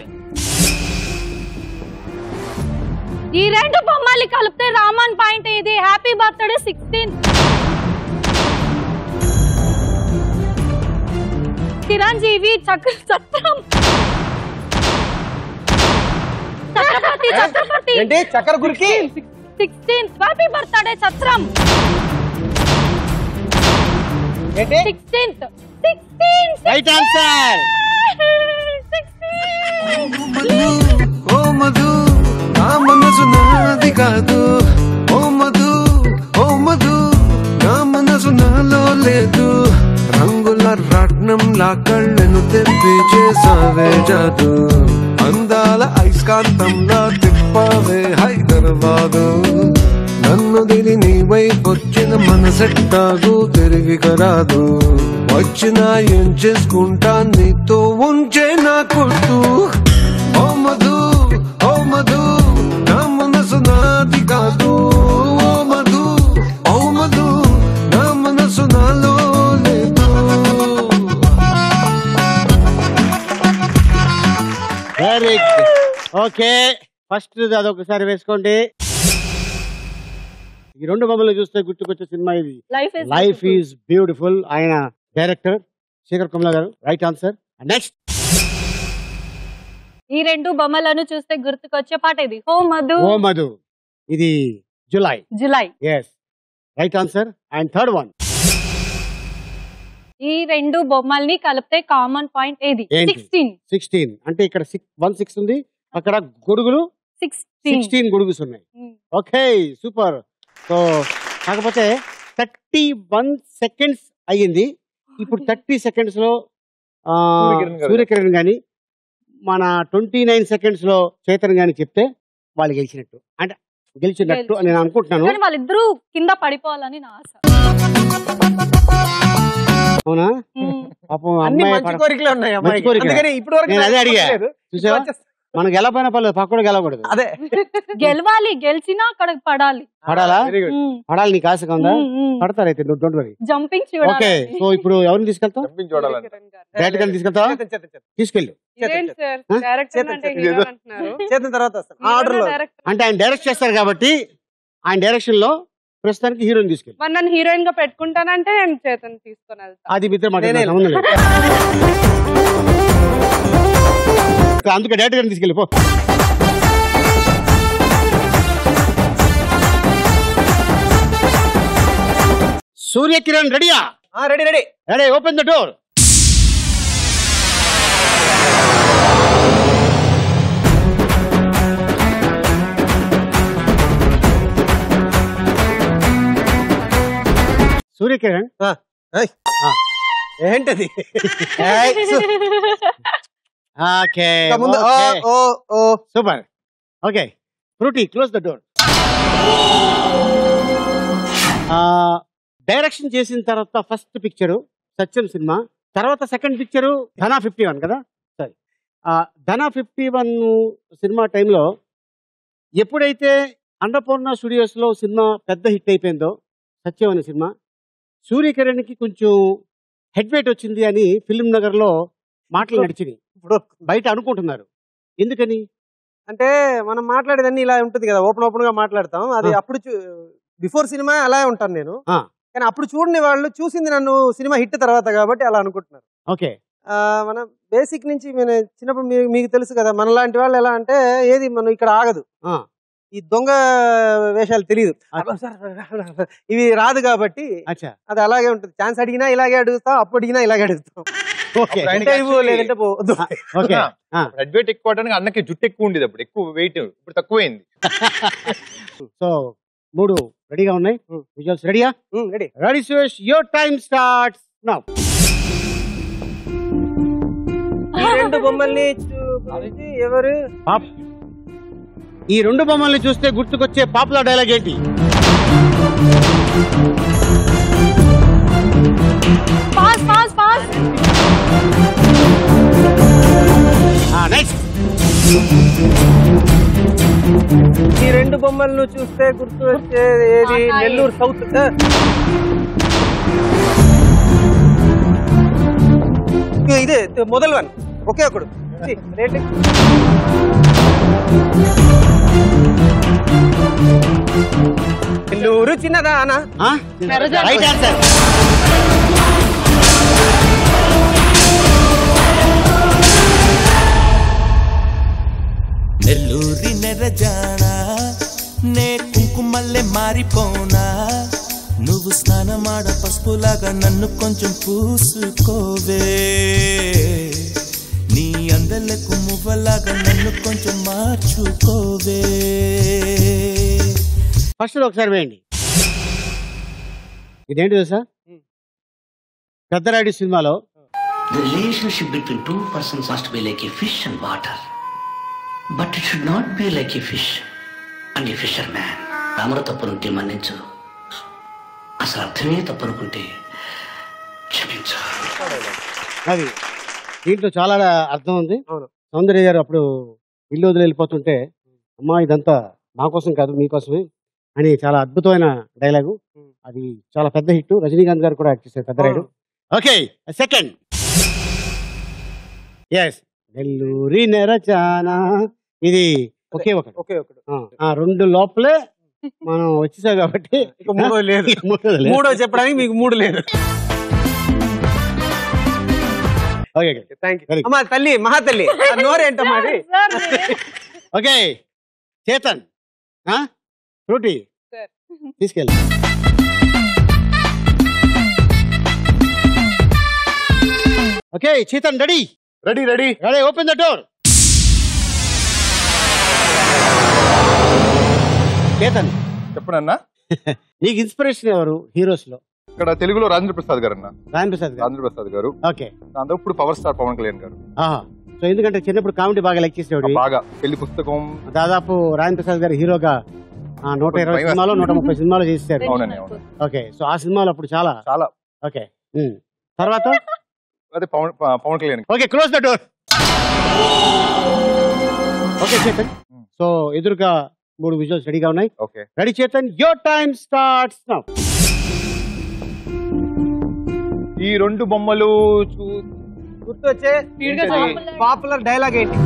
ఈ రెండు బొమ్మలు కలిపితే రామన్ పాయింట్ ఇది. Happy birthday 16. చిరంజీవి చక్రం. ఛత్రపతి ఏంటి చక్ర గురికి 16. Happy birthday ఛత్రం. ఏంటి 16th. Right answer. 16. ఓ మధు నా మనసు నాది కాదు, ఓ మధు ఓ మధు నా మనసు నాలో లేదు, రంగుల రత్నంలా కళ్ళను తెప్పి చేసావే జాదు, అందాల ఐస్కాంతంలా తిప్పావే హైదరాబాదు, నన్ను దిని నీ వైపు వచ్చిన మనసెట్టాగు తిరిగి కరాదు, వచ్చినా ఏం చేసుకుంటా నీతో ఉంచే నా కొట్టు, ఓ మధు ఓ మధు నా మనసు నాది కాదు, ఓ మధు ఓ మధు నా మనసు నాలో లేదు. Very good. ఓకే, ఫస్ట్ అదొకసారి వేసుకోండి. ఈ రెండు బొమ్మలు చూస్తే గుర్తుకొచ్చే సినిమా ఇది లైఫ్ ఈజ్ బ్యూటిఫుల్. ఆయన డైరెక్టర్ శేఖర్ కమలా గారు. Right answer. నెక్స్ట్. ఈ రెండు బొమ్మలను చూస్తే గుర్తుకొచ్చే పాట ఇది. ఓ మధు, ఓ మధు. ఇది July. Yes, right answer. And third one. ఈ రెండు బొమ్మల్ని కలిపితే కామన్ పాయింట్ ఏది? 16. అంటే ఇక్కడ 16 ఉంది, అక్కడ గొడుగులు 16 గొడుగుస్ ఉన్నాయి. Okay, super. సో కాకపోతే 31 సెకండ్స్ అయ్యింది. ఇప్పుడు 30 సెకండ్స్ లో సూర్యకిరణ్ గాని, మన 29 సెకండ్స్ లో చేతన్ గాని చెప్తే వాళ్ళు గెలిచినట్టు, అంటే గెలిచినట్టు అని నేను అనుకుంటున్నాను. వాళ్ళిద్దరూ కింద పడిపోవాలని నా ఆశ. అవునా? పాపం అన్ని మంచి కోరికలే ఉన్నాయి అమ్మాయికి. అందుకని ఇప్పుడు వరకు నేను అదే అడిగా. లేదు. చూసావా, మనకు గెలపోయినా పర్లేదు, పక్కన గెలవకూడదు. అదే గెలవాలి, గెలిచినా అక్కడికి పడాలి. పడాలా? పడాలి. నీకు ఆశగా ఉందా? పడతారు అయితే, don't worry. Jumping okay, so ఇప్పుడు ఎవరిని తీసుకెళ్తాం? డైరెక్ట్ గా తీసుకెళ్తావా? తీసుకెళ్ళు. అంటే ఆయన డైరెక్ట్ చేస్తారు కాబట్టి ఆయన డైరెక్షన్ లో ప్రస్తుతానికి హీరోయిన్ తీసుకెళ్ళి. నన్ను హీరోయిన్ గా పెట్టుకుంటానంటే నేను చేతన్ తీసుకొని వెళ్తాను. అది మిత్ర మాట, అందుకే డైరెక్ట్ గా తీసుకెళ్ళి పో. సూర్యకిరణ్ రెడీయా? Ready. Open the door. Suryakiran ఏంటది? Super. Okay, Frooti, close the door. Direction చేసిన తర్వాత ఫస్ట్ పిక్చరు సత్యం సినిమా, తర్వాత సెకండ్ పిక్చరు ధనా 51 కదా. సరే, ధనా 51 సినిమా టైంలో ఎప్పుడైతే అన్నపూర్ణ స్టూడియోస్లో సినిమా పెద్ద హిట్ అయిపోయిందో సత్యం అనే సినిమా, సూర్యకిరణ్కి కొంచెం హెడ్ వెయిట్ వచ్చింది అని ఫిల్మ్ నగర్లో మాటలు నడిచినాయి. ఇప్పుడు బయట అనుకుంటున్నారు. ఎందుకని అంటే మనం మాట్లాడేదన్నీ ఇలా ఉంటుంది కదా, ఓపెన్ గా మాట్లాడతాం. అది అప్పుడు బిఫోర్ సినిమా అలా ఉంటాను నేను, కానీ అప్పుడు చూడని వాళ్ళు చూసింది నన్ను సినిమా హిట్ తర్వాత కాబట్టి అలా అనుకుంటున్నారు. ఓకే, మనం బేసిక్ నుంచి చిన్నప్పుడు మీకు తెలుసు కదా, మనలాంటి వాళ్ళు ఎలా అంటే ఏది మనం ఇక్కడ ఆగదు. ఈ దొంగ వేషాలు తెలియదు, ఇవి రాదు కాబట్టి అది అలాగే ఉంటుంది. ఛాన్స్ అడిగినా ఇలాగే అడుగుతాం, అప్పుడు అడిగినా ఇలాగే అడుగుతాం. లేదంటే రెడ్ వెయిట్ ఎక్కువ అవడానికి అన్నకి జుట్టు ఎక్కువ ఉండేది, అప్పుడు ఎక్కువ వెయిట్, ఇప్పుడు తక్కువైంది. సో 3 రెడీగా ఉన్నాయి. విజువల్స్ రెడీయా? Ready. Ready Suresh, your time starts now. ఈ రెండు బొమ్మల్ని ఎవరు? ఈ రెండు బొమ్మల్ని చూస్తే గుర్తుకొచ్చే పాపులర్ డైలాగ్ ఏంటి? Pass pass pass. నెక్స్ట్. ఈ రెండు బొమ్మలను చూస్తే గుర్తు వచ్చేది ఏది? నెల్లూరు సౌత్. ఇదే మొదలు వన్. ఒకే ఒకడు. నెల్లూరు చిన్నదానా. Right answer. నెల్లూరి నెరజానా నే కుంకుమల్లే మారిపోనా నువ్వు స్నానమాడ పసుపులాగా నన్ను కొంచెం పూసుకోవే నీ అందలకు మువ్వలాగా నన్ను కొంచెం మార్చుకోవే. ఫస్ట్ ఒకసారి వేయండి. ఇదేంటి తెలుసా? పెద్దరాయుడు సినిమాలో The relationship between two persons must be like a fish and water. But it should not be like a fish and a fisherman. రాముడు తప్పునుంటే మన్నించు, అసలు అర్థమే తప్పనుకుంటే క్షమించు. అది దీంట్లో చాలా అర్థం ఉంది. సౌందర్య గారు అప్పుడు ఇల్లు వదిలి వెళ్ళిపోతుంటే అమ్మా ఇదంతా మా కోసం కాదు మీకోసమే అని చాలా అద్భుతమైన డైలాగు. అది చాలా పెద్ద హిట్. రజనీకాంత్ గారు కూడా యాక్ట్ చేశారు పెద్దరాయుడు. Okay second. ఎస్, నెల్లూరి నెరచానా. ఇది ఒకే ఒకటి. రెండు లోపలే మనం వచ్చేసాం కాబట్టి మూడో లేదు. మూడో చెప్పడానికి మీకు మూడు లేదు. అమ్మా తల్లి మహాతల్లి నోరేంటమ్మా అది. ఓకే చేతన్ ఫ్రూటీ తీసుకెళ్ళి. Okay Chetan ready? Ready ready ready. Open the door. Chetan చెప్పనన్నా, నీకు ఇన్స్పిరేషన్ ఎవరు హీరోస్ లో? ఇక్కడ తెలుగులో రాజేంద్ర ప్రసాద్ గారు అన్న. రాజేంద్ర ప్రసాద్ గారు. ఓకే. ఇప్పుడు పవర్ స్టార్ పవన్ కళ్యాణ్ గారు. సో ఎందుకంటే చిన్నప్పుడు కామెడీ బాగా లైక్ చేసేవాడు. బాగా పెళ్లి పుస్తకం దాదాపు రాజేంద్ర ప్రసాద్ గారు హీరోగా 120 సినిమాలో 130 సినిమాలు చేశారు. ఓకే, సో ఆ సినిమాలు అప్పుడు చాలా చాలా. ఓకే, తర్వాత అదే Pawan Kalyan. Okay, close the door. Okay Chetan, so ఎదురుగా 3 విజువల్స్ రెడీగా ఉన్నాయి. Okay ready Chetan, your time starts now. ఈ రెండు బొమ్మలు గుర్తొచ్చే పాపులర్ డైలాగ్ ఏంటి?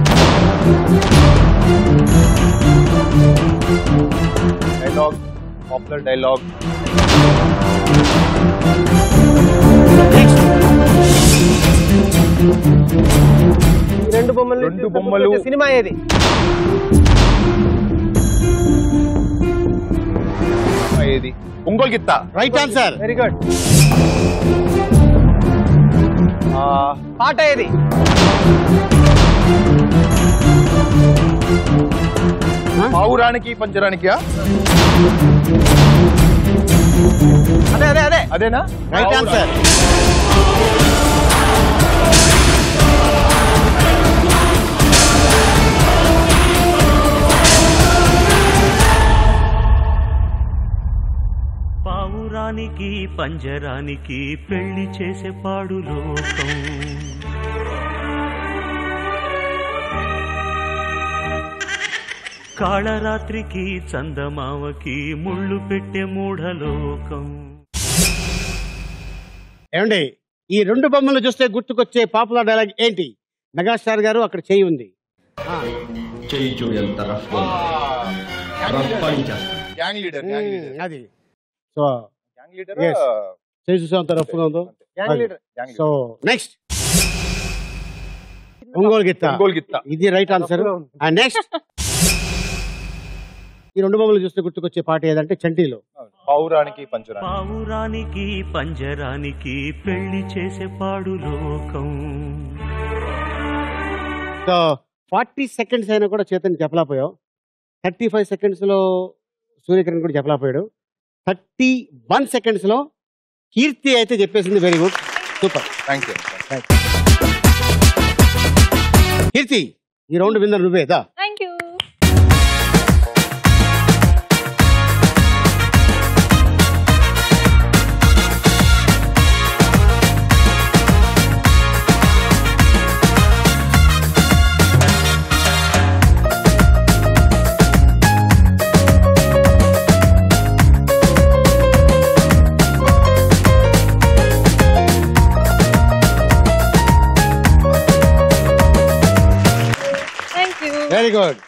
Dialogue, popular dialogue. రెండు బొమ్మలు సినిమా ఏది? ఏది? ఒంగోలు గిత్త. Right answer. Very good. పాట ఏది? పావురానికి పంచరానికి. అదే అదే అదే అదేనా? Right answer. పావురానికి పంజరానికి పెళ్లి చేసే పాడు లోకం, కాళరాత్రికి చందమావకి ముళ్ళు పెట్టే మూఢలోకం. ఏమండి, ఈ రెండు బొమ్మలు చూస్తే గుర్తుకొచ్చే పాపులర్ డైలాగ్ ఏంటి? మెగాస్టార్ గారు అక్కడ చేయి ఉంది. చెయ్యి చూడు ఎంత రఫ్ అది. సో చేయి చూసే అంత రఫ్ గా ఉందో. సో నెక్స్ట్ ఒంగోలు గిత్త. ఇది రైట్ ఆన్సర్. అండ్ నెక్స్ట్ ఈ రెండు బొమ్మలు చూస్తే గుర్తుకొచ్చే పాట ఏదంటే చంటీలో పావురానికి పంజరానికి పెళ్లి చేసే పాడు లోకం. సో 40 సెకండ్స్ అయినా కూడా చేతని చెప్పలేకపోయావు. 35 సెకండ్స్ లో సూర్యకిరణ్ కూడా చెప్పలేకపోయాడు. 31 seconds లో కీర్తి అయితే చెప్పేసింది. Very good, super. Thank you. Keerthi, ఈ రౌండ్ విన్నర్ నువ్వేదా? Thank you. Very good.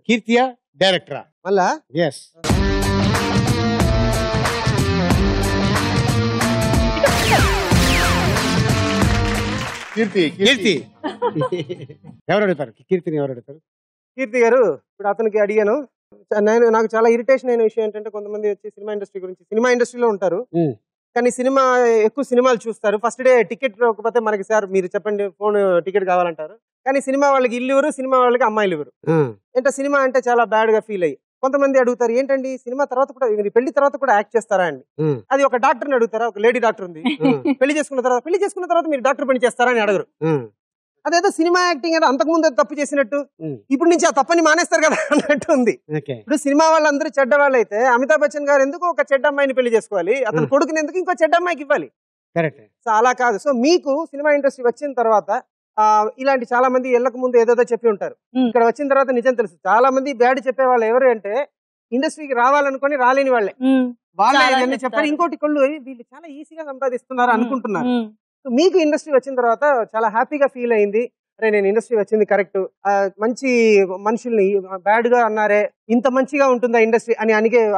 కీర్తియా డైరెక్టరా? మళ్ళా ఎస్. కీర్తి. కీర్తి ఎవరు అడుగుతారు? కీర్తిని ఎవరు అడుగుతారు? కీర్తి గారు, ఇప్పుడు అతనికి అడిగాను. నాకు చాలా ఇరిటేషన్ అయిన విషయం ఏంటంటే, కొంతమంది వచ్చి సినిమా ఇండస్ట్రీ గురించి, సినిమా ఇండస్ట్రీలో ఉంటారు కానీ ఎక్కువ సినిమాలు చూస్తారు. ఫస్ట్ డే టికెట్ లేకపోతే మనకి సార్ మీరు చెప్పండి ఫోన్ టికెట్ కావాలంటారు. కానీ సినిమా వాళ్ళకి ఇల్లు ఇవ్వరు, సినిమా వాళ్ళకి అమ్మాయిలు ఇవ్వరు. అంటే సినిమా అంటే చాలా బ్యాడ్ గా ఫీల్ అయ్యి కొంతమంది అడుగుతారు, ఏంటండి సినిమా తర్వాత కూడా మీరు పెళ్లి తర్వాత కూడా యాక్ట్ చేస్తారా అండి? అది ఒక డాక్టర్ని అడుగుతారా? ఒక లేడీ డాక్టర్ ఉంది, పెళ్లి చేసుకున్న తర్వాత మీరు డాక్టర్ పని చేస్తారా అని అడగరు. అదేదో సినిమా యాక్టింగ్ అంటే అంతకుముందు తప్పు చేసినట్టు ఇప్పుడు నుంచి ఆ తప్పని మానేస్తారు కదా అన్నట్టు ఉంది. ఇప్పుడు సినిమా వాళ్ళందరూ చెడ్డ వాళ్ళు అయితే అమితాబ్ బచ్చన్ గారు ఎందుకు ఒక చెడ్డ అమ్మాయిని పెళ్లి చేసుకోవాలి, అతను కొడుకుని ఎందుకు ఇంకో చెడ్డ అమ్మాయికి ఇవ్వాలి? సో అలా కాదు. సో మీకు సినిమా ఇండస్ట్రీ వచ్చిన తర్వాత ఇలాంటి చాలా మంది ఎళ్ళక ముందు ఏదేదో చెప్పి ఉంటారు. ఇక్కడ వచ్చిన తర్వాత నిజం తెలుసు. చాలా మంది బ్యాడ్ చెప్పే వాళ్ళు ఎవరు అంటే ఇండస్ట్రీకి రావాలనుకొని రాలేని వాళ్ళే. వాళ్ళే చెప్పారు. ఇంకోటి కొళ్ళు వీళ్ళు చాలా ఈజీగా సంపాదిస్తున్నారు అనుకుంటున్నారు. మీకు ఇండస్ట్రీ వచ్చిన తర్వాత చాలా హ్యాపీగా ఫీల్ అయింది, అరే నేను ఇండస్ట్రీ వచ్చింది కరెక్ట్, మంచి మనుషుల్ని బ్యాడ్ గా అన్నారే, ఇంత మంచిగా ఉంటుందా ఇండస్ట్రీ అని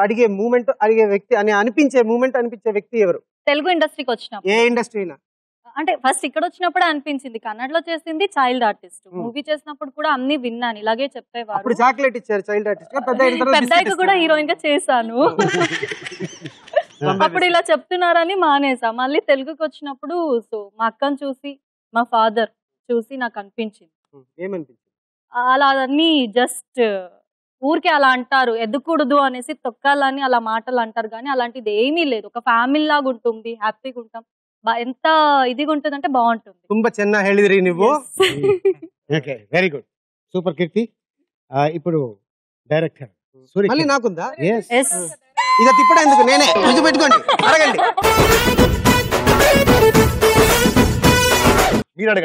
అడిగే మూమెంట్, అడిగే వ్యక్తి అని అనిపించే వ్యక్తి ఎవరు? తెలుగు ఇండస్ట్రీకి వచ్చినప్పుడు. ఏ ఇండస్ట్రీ అయినా అంటే ఫస్ట్ ఇక్కడ వచ్చినప్పుడు అనిపించింది, కన్నడలో చేసింది చైల్డ్ ఆర్టిస్ట్, మూవీ చేసినప్పుడు కూడా అన్ని విన్నాను, ఇలాగే చెప్పేవారు. అప్పుడు చాక్లెట్ ఇచ్చారు చైల్డ్ ఆర్టిస్ట్, పెద్దయ్యకు కూడా హీరోయిన్ గా చేశాను. అప్పుడు ఇలా చెప్తున్నారని మానేసా. మళ్ళీ తెలుగుకి వచ్చినప్పుడు సో మా అక్కను చూసి మా ఫాదర్ చూసి నాకు అనిపించింది, అలా అన్ని జస్ట్ ఊరికే అలా అంటారు, ఎదుకూడదు అనేసి తొక్కాలని అలా మాటలు అంటారు కానీ అలాంటిది ఏమీ లేదు. ఒక ఫ్యామిలీ లాగా ఉంటుంది, హ్యాపీగా ఉంటాం, ఎంత ఇదిగా ఉంటుంది అంటే బాగుంటుంది. ತುಂಬಾ ಚೆನ್ನಾಗಿ ಹೇಳಿದ್ರಿ ನೀವು. ఓకే, వెరీ గుడ్, సూపర్ కీర్తి. ఇప్పుడు డైరెక్టర్ మళ్ళీ నాకుందా? yes. ఇక తిప్పడం ఎందుకు, నేనే కొంచెం పెట్టుకోండి, అడగండి.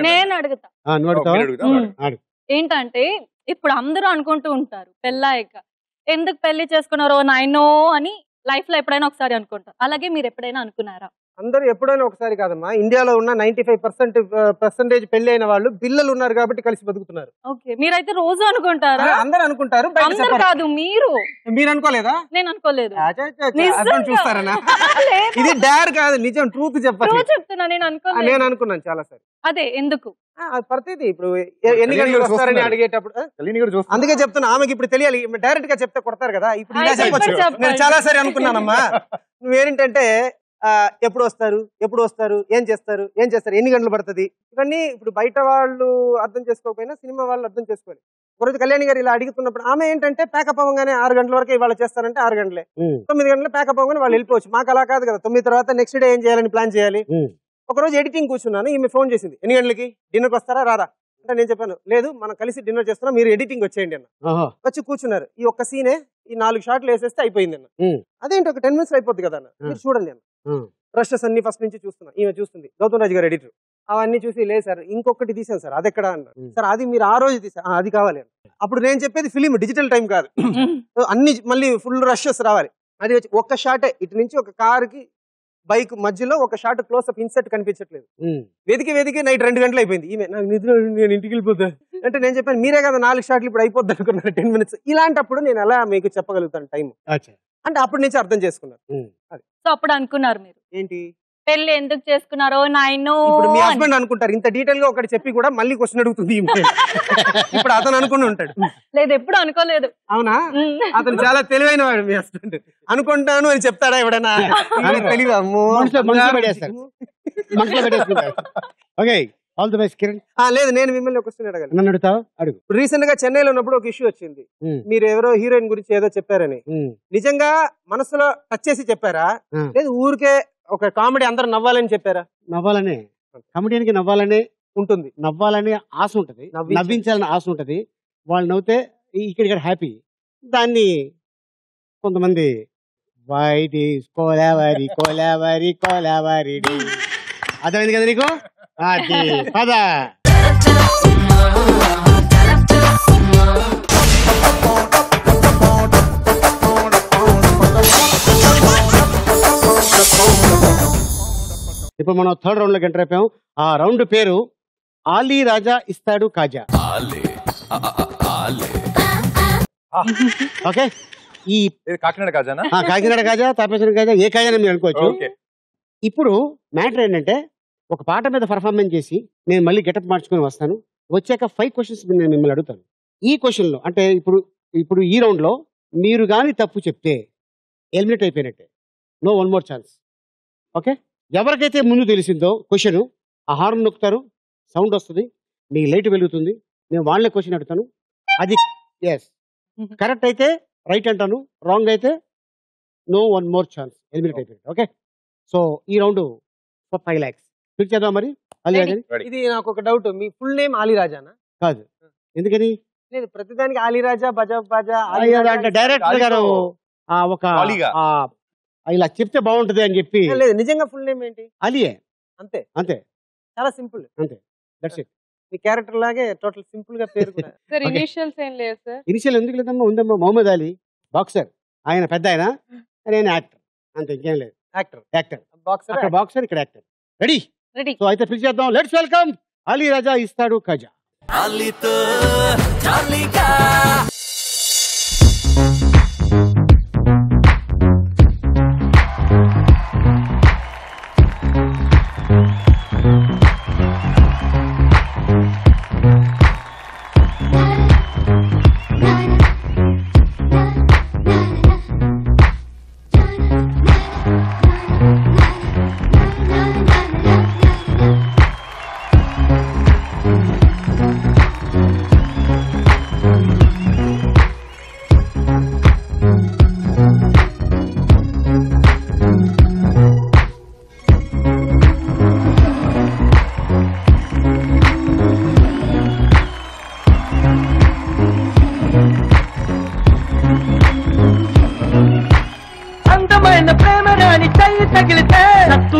నేను అడుగుతా. ఏంటంటే ఇప్పుడు అందరూ అనుకుంటూ ఉంటారు పెళ్ళాక ఎందుకు పెళ్లి చేసుకున్నారో నాయనో అని లైఫ్ లో ఎప్పుడైనా ఒకసారి అనుకుంటారు. అలాగే మీరు ఎప్పుడైనా అనుకున్నారా? అందరూ ఎప్పుడైనా ఒకసారి కాదమ్మా. ఇండియాలో ఉన్న 95% పెళ్లి అయిన వాళ్ళు పిల్లలు ఉన్నారు కాబట్టి కలిసి బతుకుతున్నారు. మీరైతే రోజు అనుకుంటారా? అందరూ అనుకుంటారు, కాదు మీరు. మీరు అనుకోలేదా? నేను అనుకోలేదు. చూస్తారనా? ఇది డేర్ కాదు, నిజం, ట్రూత్ చెప్పాలి. చెప్తున్నా, నేను అనుకోలేదు. నేను అనుకున్నాను చాలా సారి. అదే ఎందుకు ప్రతిదీ ఇప్పుడు ఎన్ని గంటలు వస్తారని అడిగేటప్పుడు అందుకే చెప్తున్నా, ఆమెకి ఇప్పుడు తెలియాలి. డైరెక్ట్ గా చెప్తే కొడతారు కదా. ఇప్పుడు ఇలా చెప్పొచ్చు, నేను చాలా సారి అనుకున్నానమ్మా. నువ్వేంటంటే ఎప్పుడు వస్తారు, ఏం చేస్తారు, ఎన్ని గంటలు పడుతుంది, ఇవన్నీ ఇప్పుడు బయట వాళ్ళు అర్థం చేసుకోకపోయినా సినిమా వాళ్ళు అర్థం చేసుకోవాలి. ఒకరోజు కళ్యాణి గారు ఇలా అడుగుతున్నప్పుడు ఆమె ఏంటంటే ప్యాకప్ అవ్వగానే 6 గంటల వరకు ఇవాళ చేస్తారంటే 6 గంటలే, 9 గంటలు ప్యాకప్ అవ్వగానే వాళ్ళు వెళ్ళిపోవచ్చు. మాకు అలా కాదు కదా, 9 తర్వాత నెక్స్ట్ డే ఏం చేయాలని ప్లాన్ చేయాలి. ఒకరోజు ఎడిటింగ్ కూర్చున్నాను, ఈమె ఫోన్ చేసింది, ఎన్ని గంటలకి డిన్నర్కి వస్తారా రారా అంటే నేను చెప్పాను, లేదు మనం కలిసి డిన్నర్ చేస్తున్నాం, మీరు ఎడిటింగ్ వచ్చేయండి అన్న. వచ్చి కూర్చున్నారు. ఈ ఒక్క సీనే ఈ 4 షాట్లు వేసేస్తే అయిపోయింది అన్న. అదేంటి ఒక 10 minutes అయిపోద్ది కదా అన్న, మీరు చూడండి అన్న. రషెస్ అన్ని ఫస్ట్ నుంచి చూస్తున్నా, ఈమె చూస్తుంది, గౌతమ్ రాజు గారు ఎడిటర్. అవన్నీ చూసి లేదు సార్ ఇంకొకటి తీసాను సార్, అది ఎక్కడ అన్న. సార్ అది మీరు ఆ రోజు తీసారు, అది కావాలి అన్న. అప్పుడు నేను చెప్పేది ఫిలిం, డిజిటల్ టైం కాదు, అన్ని మళ్ళీ ఫుల్ రషెస్ రావాలి. అది వచ్చి ఒక్క షాటే, ఇటు నుంచి ఒక కారుకి బైక్ మధ్యలో ఒక షాట్ క్లోజ్అప్ ఇన్సెట్ కనిపించట్లేదు. వెతికి నైట్ 2 గంటలు అయిపోయింది. ఈమె నాకు నిద్ర, నేను ఇంటికి వెళ్ళిపోతా అంటే నేను చెప్పాను, మీరే కదా 4 షాట్లు ఇప్పుడు అయిపోద్ది అనుకున్నారు 10 minutes. ఇలాంటప్పుడు నేను ఎలా మీకు చెప్పగలుగుతాను టైం అంటే అప్పటి నుంచి అర్థం చేసుకున్నారు. సో అప్పుడు అనుకున్నారు మీరు ఏంటి పెళ్లి ఎందుకు చేసుకున్నారో నాయనో. ఇప్పుడు మీ హస్బెండ్ అనుకుంటారు, ఇంత డీటెయిల్ గా ఒకటి చెప్పి కూడా మళ్ళీ క్వశ్చన్ అడుగుతుంది. ఇప్పుడు అతను అనుకుని ఉంటాడు. లేదు, ఎప్పుడు అనుకోలేదు. అవునా? అతను చాలా తెలివైన వాడు మీ హస్బెండ్. అనుకుంటాను అని చెప్తాడా ఎవడన్నా? తెలివి. Okay, all the best Kiran. లేదు, నేను మిమ్మల్ని ఒక క్వశ్చన్ అడగాలి. నన్ను అడుగుతావు? అడుగు. రీసెంట్ గా చెన్నైలో ఉన్నప్పుడు ఒక ఇష్యూ వచ్చింది. మీరు ఎవరో హీరోయిన్ గురించి ఏదో చెప్పారని, నిజంగా మనసులో టచ్ చేసి చెప్పారా, లేదు ఊరికే ఒక కామెడీ అందరూ నవ్వాలని చెప్పారా? నవ్వాలనే, కామెడీకి నవ్వాలనే ఉంటుంది, నవ్వాలనే ఆశ ఉంటుంది, నవ్వించాలని ఆశ ఉంటుంది. వాళ్ళు నవ్వుతే ఇక్కడ హ్యాపీ. దాన్ని కొంతమంది వైట్ ఈస్ కోలావరి కోలావరి కోలావరి అర్థమైంది కదా నీకు? అది పద. ఇప్పుడు మనం థర్డ్ రౌండ్ లోకి ఎంటర్ అయిపోయాం. ఆ రౌండ్ పేరు ఆలీ రాజా ఇస్తాడు కాజా. ఓకే, ఈ కాకినాడ కాజానా? కాకినాడ కాజా, తాపేశ్వరం కాజా, ఏ కాజా మీరు అనుకోవచ్చు. ఇప్పుడు మ్యాటర్ ఏంటంటే, ఒక పాట మీద పర్ఫార్మెన్స్ చేసి నేను మళ్ళీ గెటప్ మార్చుకొని వస్తాను. వచ్చాక 5 క్వశ్చన్స్ నేను మిమ్మల్ని అడుగుతాను. ఈ క్వశ్చన్లో అంటే ఇప్పుడు ఈ రౌండ్లో మీరు కానీ తప్పు చెప్తే ఎలిమినేట్ అయిపోయినట్టే. No one more chance. Okay, ఎవరికైతే ముందు తెలిసిందో క్వశ్చన్, ఆ హార్న్ నొక్కుతారు, సౌండ్ వస్తుంది, మీ లైట్ వెలుగుతుంది, నేను వాళ్ళే క్వశ్చన్ అడుగుతాను. అది ఎస్ కరెక్ట్ అయితే రైట్ అంటాను, రాంగ్ అయితే no one more chance, eliminate అయిపోయింది. ఓకే, సో ఈ రౌండ్ ఫర్ 5 lakhs ఫిక్స్ చేద్దాం. మరి అలీరాజా, ఇది నాకు ఒక డౌట్, మీ ఫుల్ నేమ్ ఆలీరాజానా? కాదు. ఎందుకని? లేదు, ప్రతిదానికి ఆలీరాజా, బజా బాజా అంటే డైరెక్టర్ గారు ఒక ఇలా చెప్తే బాగుంటది అని చెప్పి. లేదు, నిజంగా ఫుల్ నేమ్ ఏంటి? అలియే. అంతే అంతే, చాలా సింపుల్. అంతే, దట్స్ ఇట్. మీ క్యారెక్టర్ లాగే టోటల్ సింపుల్ గా పేరు. సార్ ఇనిషియల్స్ ఏం లేదు సార్? ఇనిషియల్ ఎందుకు లేదమ్మా? ఉందమ్మా, మొహమ్మద్ అలీ బాక్సర్, ఆయన పెద్ద ఆయన, నేను యాక్టర్, అంతే, ఇంకేం లేదు. యాక్టర్ బాక్సర్, అక్కడ బాక్సర్, ఇక్కడ యాక్టర్. రెడీ? రెడీ. సో అయితే ఫిక్స్ చేద్దాం. లెట్స్ వెల్కమ్ అలీ రాజా ఇస్తాడు కాజా. అలీతో జాలీగా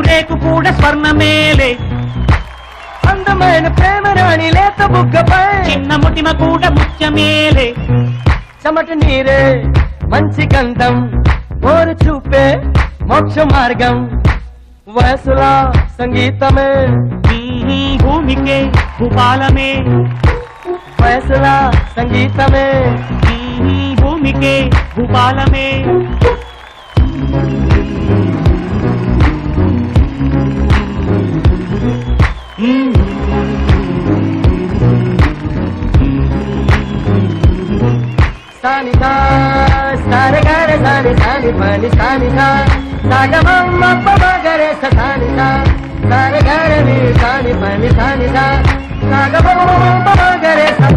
రేకు కూడా స్వర్ణమేలే, అందమైన ప్రేమ రాణి లేత బుగ్గపై చిన్న ముటిమ కూడా ముత్యమేలే, చెమట నీరే మంచి గంధం, ఓరు చూపే మోక్ష మార్గం, వయసులా సంగీతమే భూమికే భూపాలమే, వయసులా సంగీతమే భూమికే భూపాలమే. సానిగా సారగారే సాని సాని పని సానిగా సాగమమ్మ పమగరే సానిగా సారగారే నీ సాని పని సానిగా సాగమమ్మ పమగరే సా.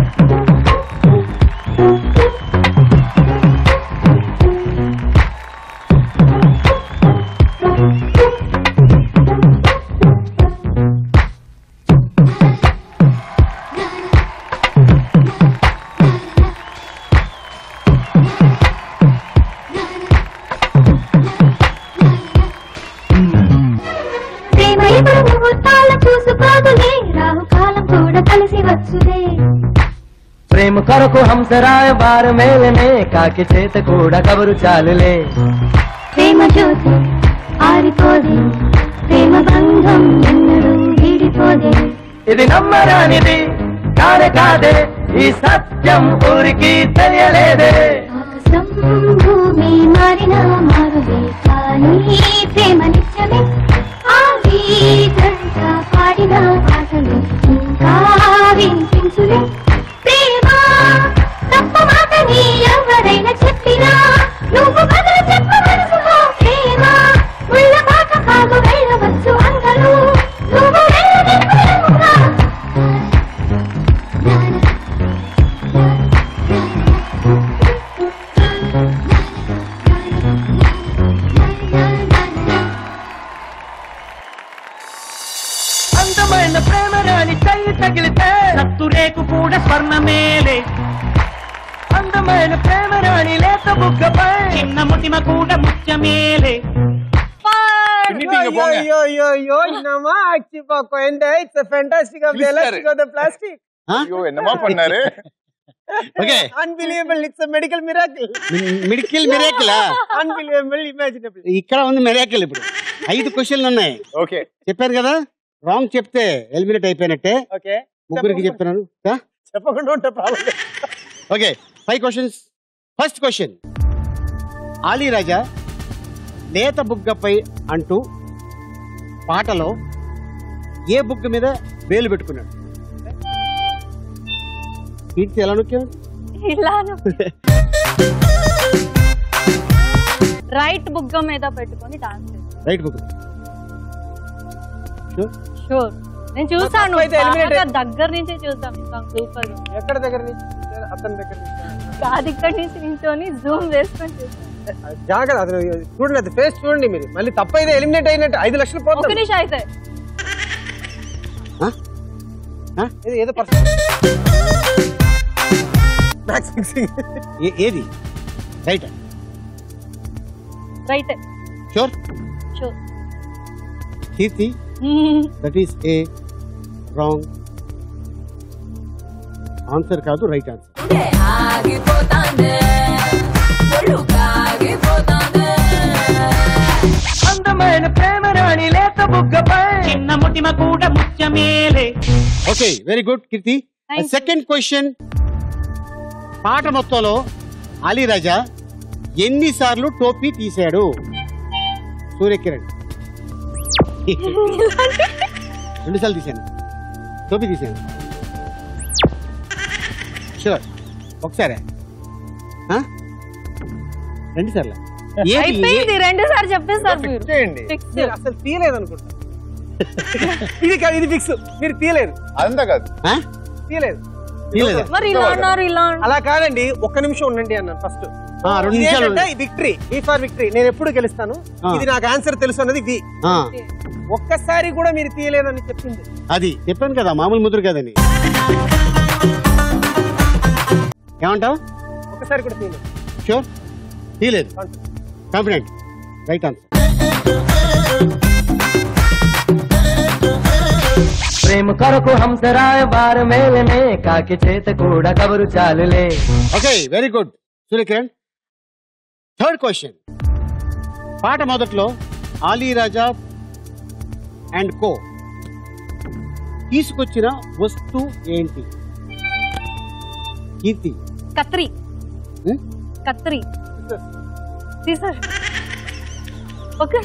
ప్రేమ కొరకు హంసరాయ బార మేలనే, కాకి చేత కూడా కబరు చాలులే. ప్రేమ జ్యోతి ఆరిపోదే, ప్రేమ బంధం ఎన్నడూ వీడిపోదే. ఇది నమ్మరానిది కానే కాదే, ఈ సత్యం ఊరికి తెలియలేదే. ఆకాశం భూమి మారినా మారుదే, కానీ ప్రేమ నిత్యమే. ఆది గంట పాడిన పాటలు ఇంకా వినిపించులే. ప్రేమ తప్ప మాటని ఎవరైనా చెప్పినా నువ్వు బదులు చెప్పవలసుకో. ప్రేమ ఉళ్ళ పాట కాదు, వెళ్ళవచ్చు అందరూ నువ్వు వెళ్ళనివ్వలేవుగా. అందమైన ప్రేమ రాణి లేత బుగ్గపై చిన్న ముటిమ కూడా ముత్యమేలే. ఇక్కడ ఉంది మిరాకిల్. ఇప్పుడు 5 క్వశ్చన్లు ఉన్నాయి. ఓకే చెప్పారు కదా, రాంగ్ చెప్తే ఎలిమినేట్ అయిపోయినట్టే. ముగ్గురికి చెప్తున్నాను, చెప్పకుండా ఉంటే problem. Okay 5 questions. First question, Ali Raja లేత బుగ్గపై అంటూ పాటలో ఏ బుగ్గ మీద వేలు పెట్టుకున్నాడు? కీర్తి ఎలా నొక్కాడు? రైట్ బుగ్గ మీద పెట్టుకొని డాన్స్ చేస్తాను. రైట్ బుగ్గ. షూర్. నేను చూసాను, దగ్గర నుంచే చూసాను. సూపర్. ఎక్కడ దగ్గర నుంచి? అతని దగ్గర నుంచి కాదు, ఇక్కడ నుంచి నించొని జూమ్ వేసుకొని చూసాను. జాగ్రత్త, అతను చూడండి, అది ఫేస్ చూడండి మీరు. మళ్ళీ తప్పైతే ఎలిమినేట్ అయినట్టు 5 లక్షలు పోతుంది. ఒక నిమిషం అయితే ఏదో ఏది right? Right. Sure? Sure. Keerthi, that is a wrong answer కాదు, రైట్ ఆన్సర్. అందమైన ప్రేమ రాణి లేత బుగ్గపై చిన్న ముటిమ కూడా ముత్యమేలే. Okay, very good Keerthi. Second question, పాట మొత్తంలో అలీ రాజా ఎన్నిసార్లు టోపీ తీశాడు? సూర్యకిరణ్. 2 సార్లు తీశాను, టోపీ తీశాను. షూర్? ఒకసారి? 2 సార్లు? 2 సార్లు చెప్పేసారు మీరు. అసలు తీయలేదు అనుకుంటా. ఇది ఫిక్స్. మీరు తీయలేదు. అదంతా కాదు, తీయలేదు. మరి ఇలా అన్నారు, ఇలా అలా కాదండి. 1 నిమిషం ఉండండి అన్నాను ఫస్ట్. 2 నిమిషాలు. Victory, V for victory. నేను ఎప్పుడు గెలుస్తాను, ఇది నాకు ఆన్సర్ తెలుసు అన్నది వి. ఒక్కసారి కూడా మీరు తీయలేదని చెప్పింది. అది చెప్పాను కదా, మామూలు ముద్ర కదని. ఏమంటావు? ఒక్కసారి కూడా తీయలేదు. షూర్? తీయలేదు. కాన్ఫిడెంట్. Right answer. ప్రేమ కొరకు హంసరాయ బార మేలనే కాకి చేత కూడా కబరు చాలులే. Okay, very good Surya Kiran. Third question, పాట మొదట్లో ఆలీ రాజా అండ్ కో తీసుకొచ్చిన వస్తువు ఏంటి? కీర్తి. కత్రి. కత్రి తీసారు. ఓకే,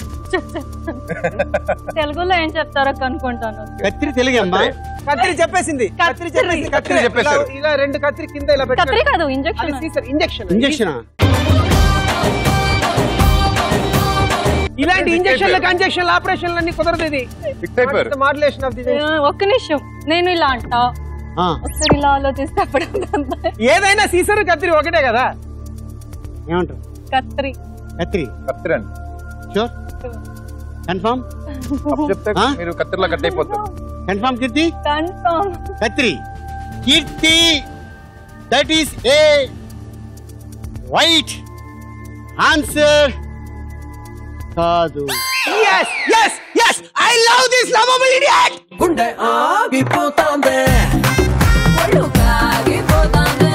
తెలుగులో ఏం చెప్తారో కనుక్కుంటాను. కత్రి తెలుగు అమ్మా. కత్రి చెప్పేసింది. కత్రి చెప్పేసారు. ఇలా 2 కత్రి కింద ఇలా పెట్టారు. కత్రి కాదు, ఇంజెక్షన్. ఇంజెక్షన్. ఇలాంటి ఇంజెక్షన్లకు ఇంజెక్షన్లు ఆపరేషన్లు అన్ని కుదరదు. ఇది మాడ్యులేషన్ ఆఫ్ ది. ఒక్క నిమిషం, నేను ఇలా అంటా, ఒకసారి ఇలా ఆలోచిస్తే ఏదైనా సీసర్ కత్రి ఒకటే కదా. ఏమంటారు? కత్రి. కత్రి. కత్రి అండి. షూర్? కన్ఫర్మ్? చెప్తే మీరు కత్తిలా కట్ అయిపోతారు. కన్ఫర్మ్ కీర్తి? కన్ఫర్మ్. కత్రి. Keerthi, that is a right answer కాదు. yes yes yes I love this lovable idiot. గుండె ఆగిపోతాందే, ఒళ్ళు కాగిపోతాందే.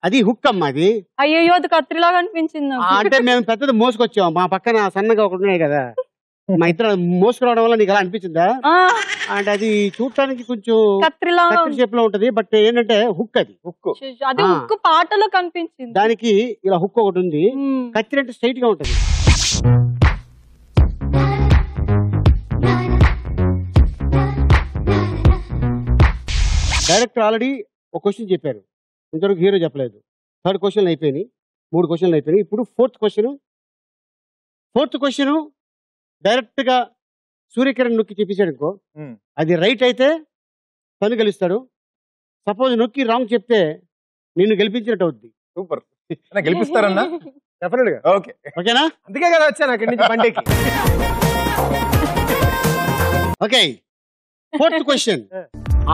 అది హుక్ అమ్మా. అది అయ్యో, అది కత్రిలాగా అనిపించింది. అంటే మేము పెద్దది మోసుకొచ్చాం, మా పక్కన సన్నగా ఒకటి ఉన్నాయి కదా, మా ఇద్దరు మోసుకురావడం వల్ల నీకు అలా అనిపించిందా? అంటే అది చూడటానికి కొంచెం కత్రి షేప్ లో ఉంటది, బట్ ఏంటంటే హుక్. అది హుక్. అది హుక్ పాటలో కనిపించింది. దానికి ఇలా హుక్ ఒకటి ఉంది, కత్తి అంటే స్ట్రైట్ గా ఉంటది. డైరెక్టర్ ఆల్రెడీ ఒక క్వశ్చన్ చెప్పారు, ఇంతవరకు హీరో చెప్పలేదు. 3rd క్వశ్చన్ అయిపోయినాయి, 3 క్వశ్చన్లు అయిపోయినాయి. ఇప్పుడు 4th క్వశ్చన్ డైరెక్ట్ గా సూర్యకిరణ్ నొక్కి చెప్పేశాడు అనుకో, అది రైట్ అయితే తను గెలుస్తాడు. సపోజ్ నొక్కి రాంగ్ చెప్తే నిన్ను గెలిపించినట్టు అవుద్ది. సూపర్. గెలిపిస్తారన్నా? డెఫినెట్ గా. ఓకే, ఓకేనా? అందుకే కదా వచ్చాను అక్కడి నుంచి బండికి. ఓకే, 4th క్వశ్చన్,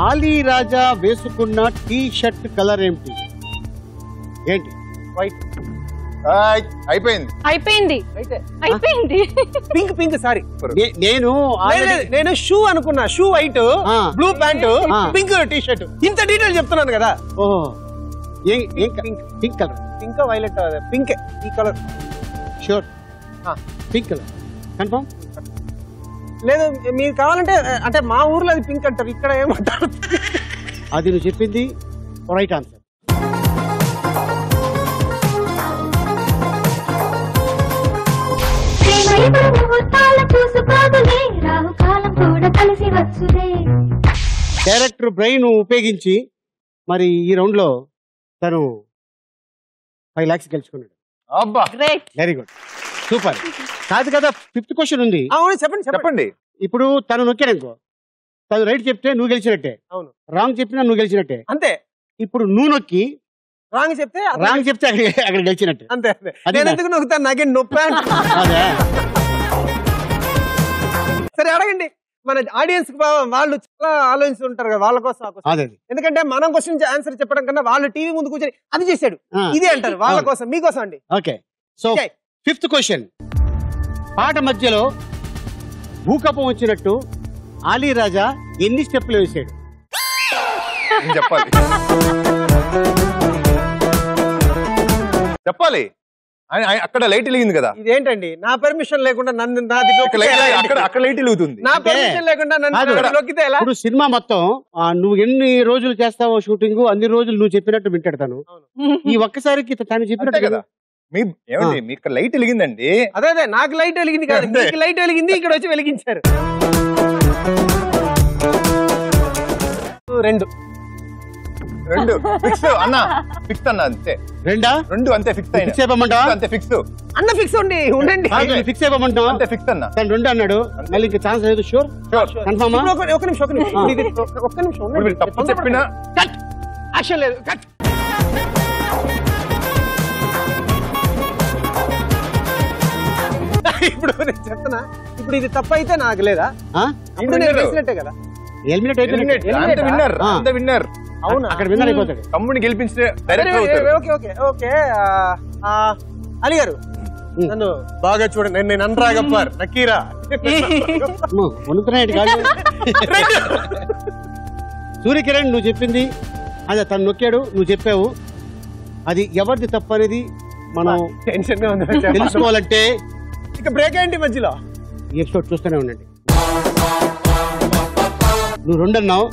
ఆలీ రాజా వేసుకున్న టీ షర్ట్ కలర్ ఏమిటి? ఏంటి వైట్ అయిపోయింది అయిపోయింది అయిపోయింది పింక్ పింక్ సారీ నేను షూ అనుకున్నా shoe white blue pant pink T shirt ఇంత డీటెయిల్ చెప్తున్నాను కదా pink colour pink violet pink ఈ colour sure pink colour confirm లేదు మీరు కావాలంటే అంటే మా ఊర్లో అది పింక్ అంటారు ఇక్కడ ఏమంటారు అది నువ్వు చెప్పింది రైట్ ఆన్సర్ డైరెక్టర్ బ్రెయిన్ ఉపయోగించి మరి ఈ రౌండ్ లో తను 5 lakhs గెలుచుకున్నాడు. Very good super. కాదు కదా 5th క్వశ్చన్ ఉంది. చెప్పండి. ఇప్పుడు తను నొక్కాడనుకో, తను రైట్ చెప్తే నువ్వు గెలిచినట్టే, రాంగ్ చెప్పినా నువ్వు గెలిచినట్టే అంతే. ఇప్పుడు నువ్వు నొక్కి రాంగ్ చెప్తే అక్కడ గెలిచినట్టే అంతే. నేను ఎందుకు నొక్కుతాను, నాకే నొప్పి. సరే అడగండి, మన ఆడియన్స్ వాళ్ళు చాలా ఆలోచిస్తుంటారు కదా, వాళ్ళ కోసం. ఎందుకంటే మనం క్వశ్చన్ ఆన్సర్ చెప్పడం కన్నా వాళ్ళు టీవీ ముందు కూర్చొని అది చేశాడు ఇదే అంటారు, వాళ్ళ కోసం మీకోసం అండి. Okay, so 5th question. పాట మధ్యలో భూకంపం వచ్చినట్టు ఆలీ రాజా ఎన్ని స్టెప్లు వేసాడు? చెప్పాలి. అక్కడ లైట్ వెలిగింది కదా. ఇదేంటండి నా పర్మిషన్ లేకుండా నన్ను అక్కడ లైట్ వెలుగుతుంది. నా పర్మిషన్ లేకుండా నన్ను నొక్కితే ఎలా? ఇప్పుడు సినిమా మొత్తం నువ్వు ఎన్ని రోజులు చేస్తావో షూటింగ్, అన్ని రోజులు నువ్వు చెప్పినట్టు వింటాడు. ఈ ఒక్కసారికి తను చెప్పినట్టు కదా. ఏమండి మీ ఇక్కడ లైట్ వెలిగిందండి. అదే నాకు లైట్ వెలిగింది కాదు, మీకు లైట్ వెలిగింది, ఇక్కడ వచ్చి వెలిగించారు. 2 ఫిక్స్ అన్న, ఫిక్స్ అన్న అంతే. 2 అంతే ఫిక్స్ అయినా. ఫిక్స్ అయిపోమంటా? అంతే ఫిక్స్ అన్న, ఫిక్స్ ఉండండి. ఫిక్స్ అయిపోమంటా? అంతే ఫిక్స్ అన్న. తను 2 అన్నాడు, మళ్ళీ ఇంకా ఛాన్స్ లేదు. షూర్ కన్ఫర్మా? ఒక్క నిమిషం తప్పు చెప్పినా కట్, యాక్షన్ లేదు, కట్. ఇప్పుడు నేను చెప్తున్నా, ఇప్పుడు ఇది తప్పు అయితే నాకు లేదా? నేను గెలిచినట్టే కదా. ఎలిమినేట్ అయిపోయినట్టే. విన్నర్. అవునా? అక్కడ విన్నర్ అయిపోతాడు. తమ్ముడిని గెలిపించే డైరెక్టర్ అవుతాడు. ఓకే అలీ గారు నన్ను బాగా చూడండి. నేను అనురాగప్పార్ నకీరా సూర్యకిరణ్ నువ్వు చెప్పింది అదే, తను నొక్కాడు, నువ్వు చెప్పావు. అది ఎవరిది తప్పు అనేది మనం టెన్షన్ గా ఉంది తెలుసుకోవాలంటే ఇక బ్రేక్ ఏంటి మధ్యలో? ఈ ఎపిసోడ్ చూస్తూనే ఉండండి. నువ్వు 2 అన్నావు,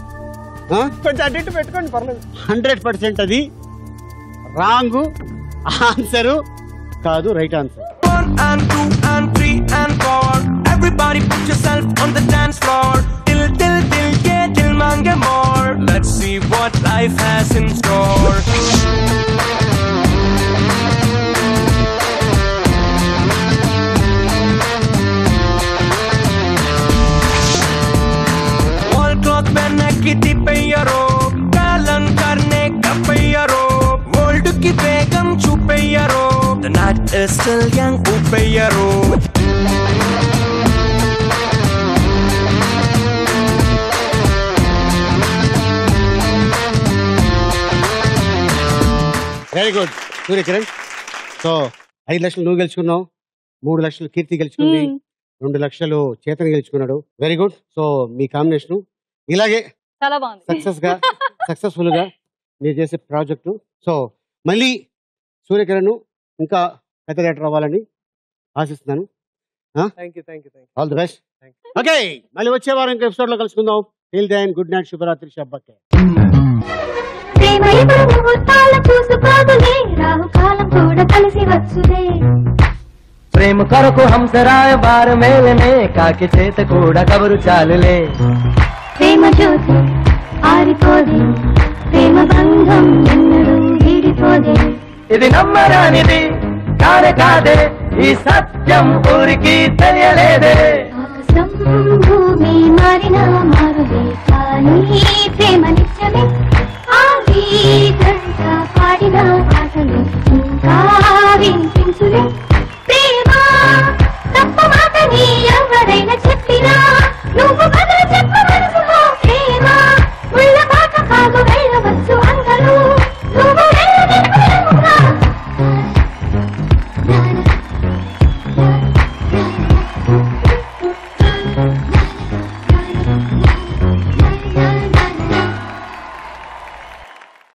కొంచెం అటు ఇటు పెట్టుకోండి పర్లేదు. 100% అది రాంగ్ ఆన్సరు కాదు, right answer. 1 and 2 and 3 and 4 everybody put yourself on the dance floor till yeah till mange more. Let's see what life has in store. Wall clock पहन की तिपैयरो कालन करने का पैयरो world की बेगम छुपैयरो the night is still young upayaro. Very good Surya Kiran. So 5 లక్షలు నువ్వు గెలుచుకున్నావు, 3 లక్షలు కీర్తి గెలుచుకుంది, 2 లక్షలు చేతన్ గెలుచుకున్నాడు. Very good. సో మీ కాంబినేషన్ ఇలాగే చాలా బాగుంది, సక్సెస్ఫుల్ గా మీరు చేసే ప్రాజెక్టు. సో మళ్ళీ సూర్యకిరణ్ ఇంకా పెద్ద డైరెక్టర్ అవ్వాలని ఆశిస్తున్నాను. All the best. ఓకే, మళ్ళీ వచ్చే వారం ఇంకా ఎపిసోడ్ లో కలుసుకుందాం. టిల్ దెన్ గుడ్ నైట్, శుభరాత్రి, శబ్బకే. ప్రేమ కొరకు హంసరాయ బార మేలనే కాకి చేత కూడా కబరు చాలులే. ప్రేమ జ్యోతి ఆరిపోదే, ప్రేమ బంధం ఎన్నడూ వీడిపోదే. ఇది నమ్మరానిది కానే కాదే, ఈ సత్యం ఊరికి తెలియలేదే. ఆకాశం భూమి మారినా మారులే, కానీ ప్రేమ నిత్యమే. ఆ గీతంతా పాడినా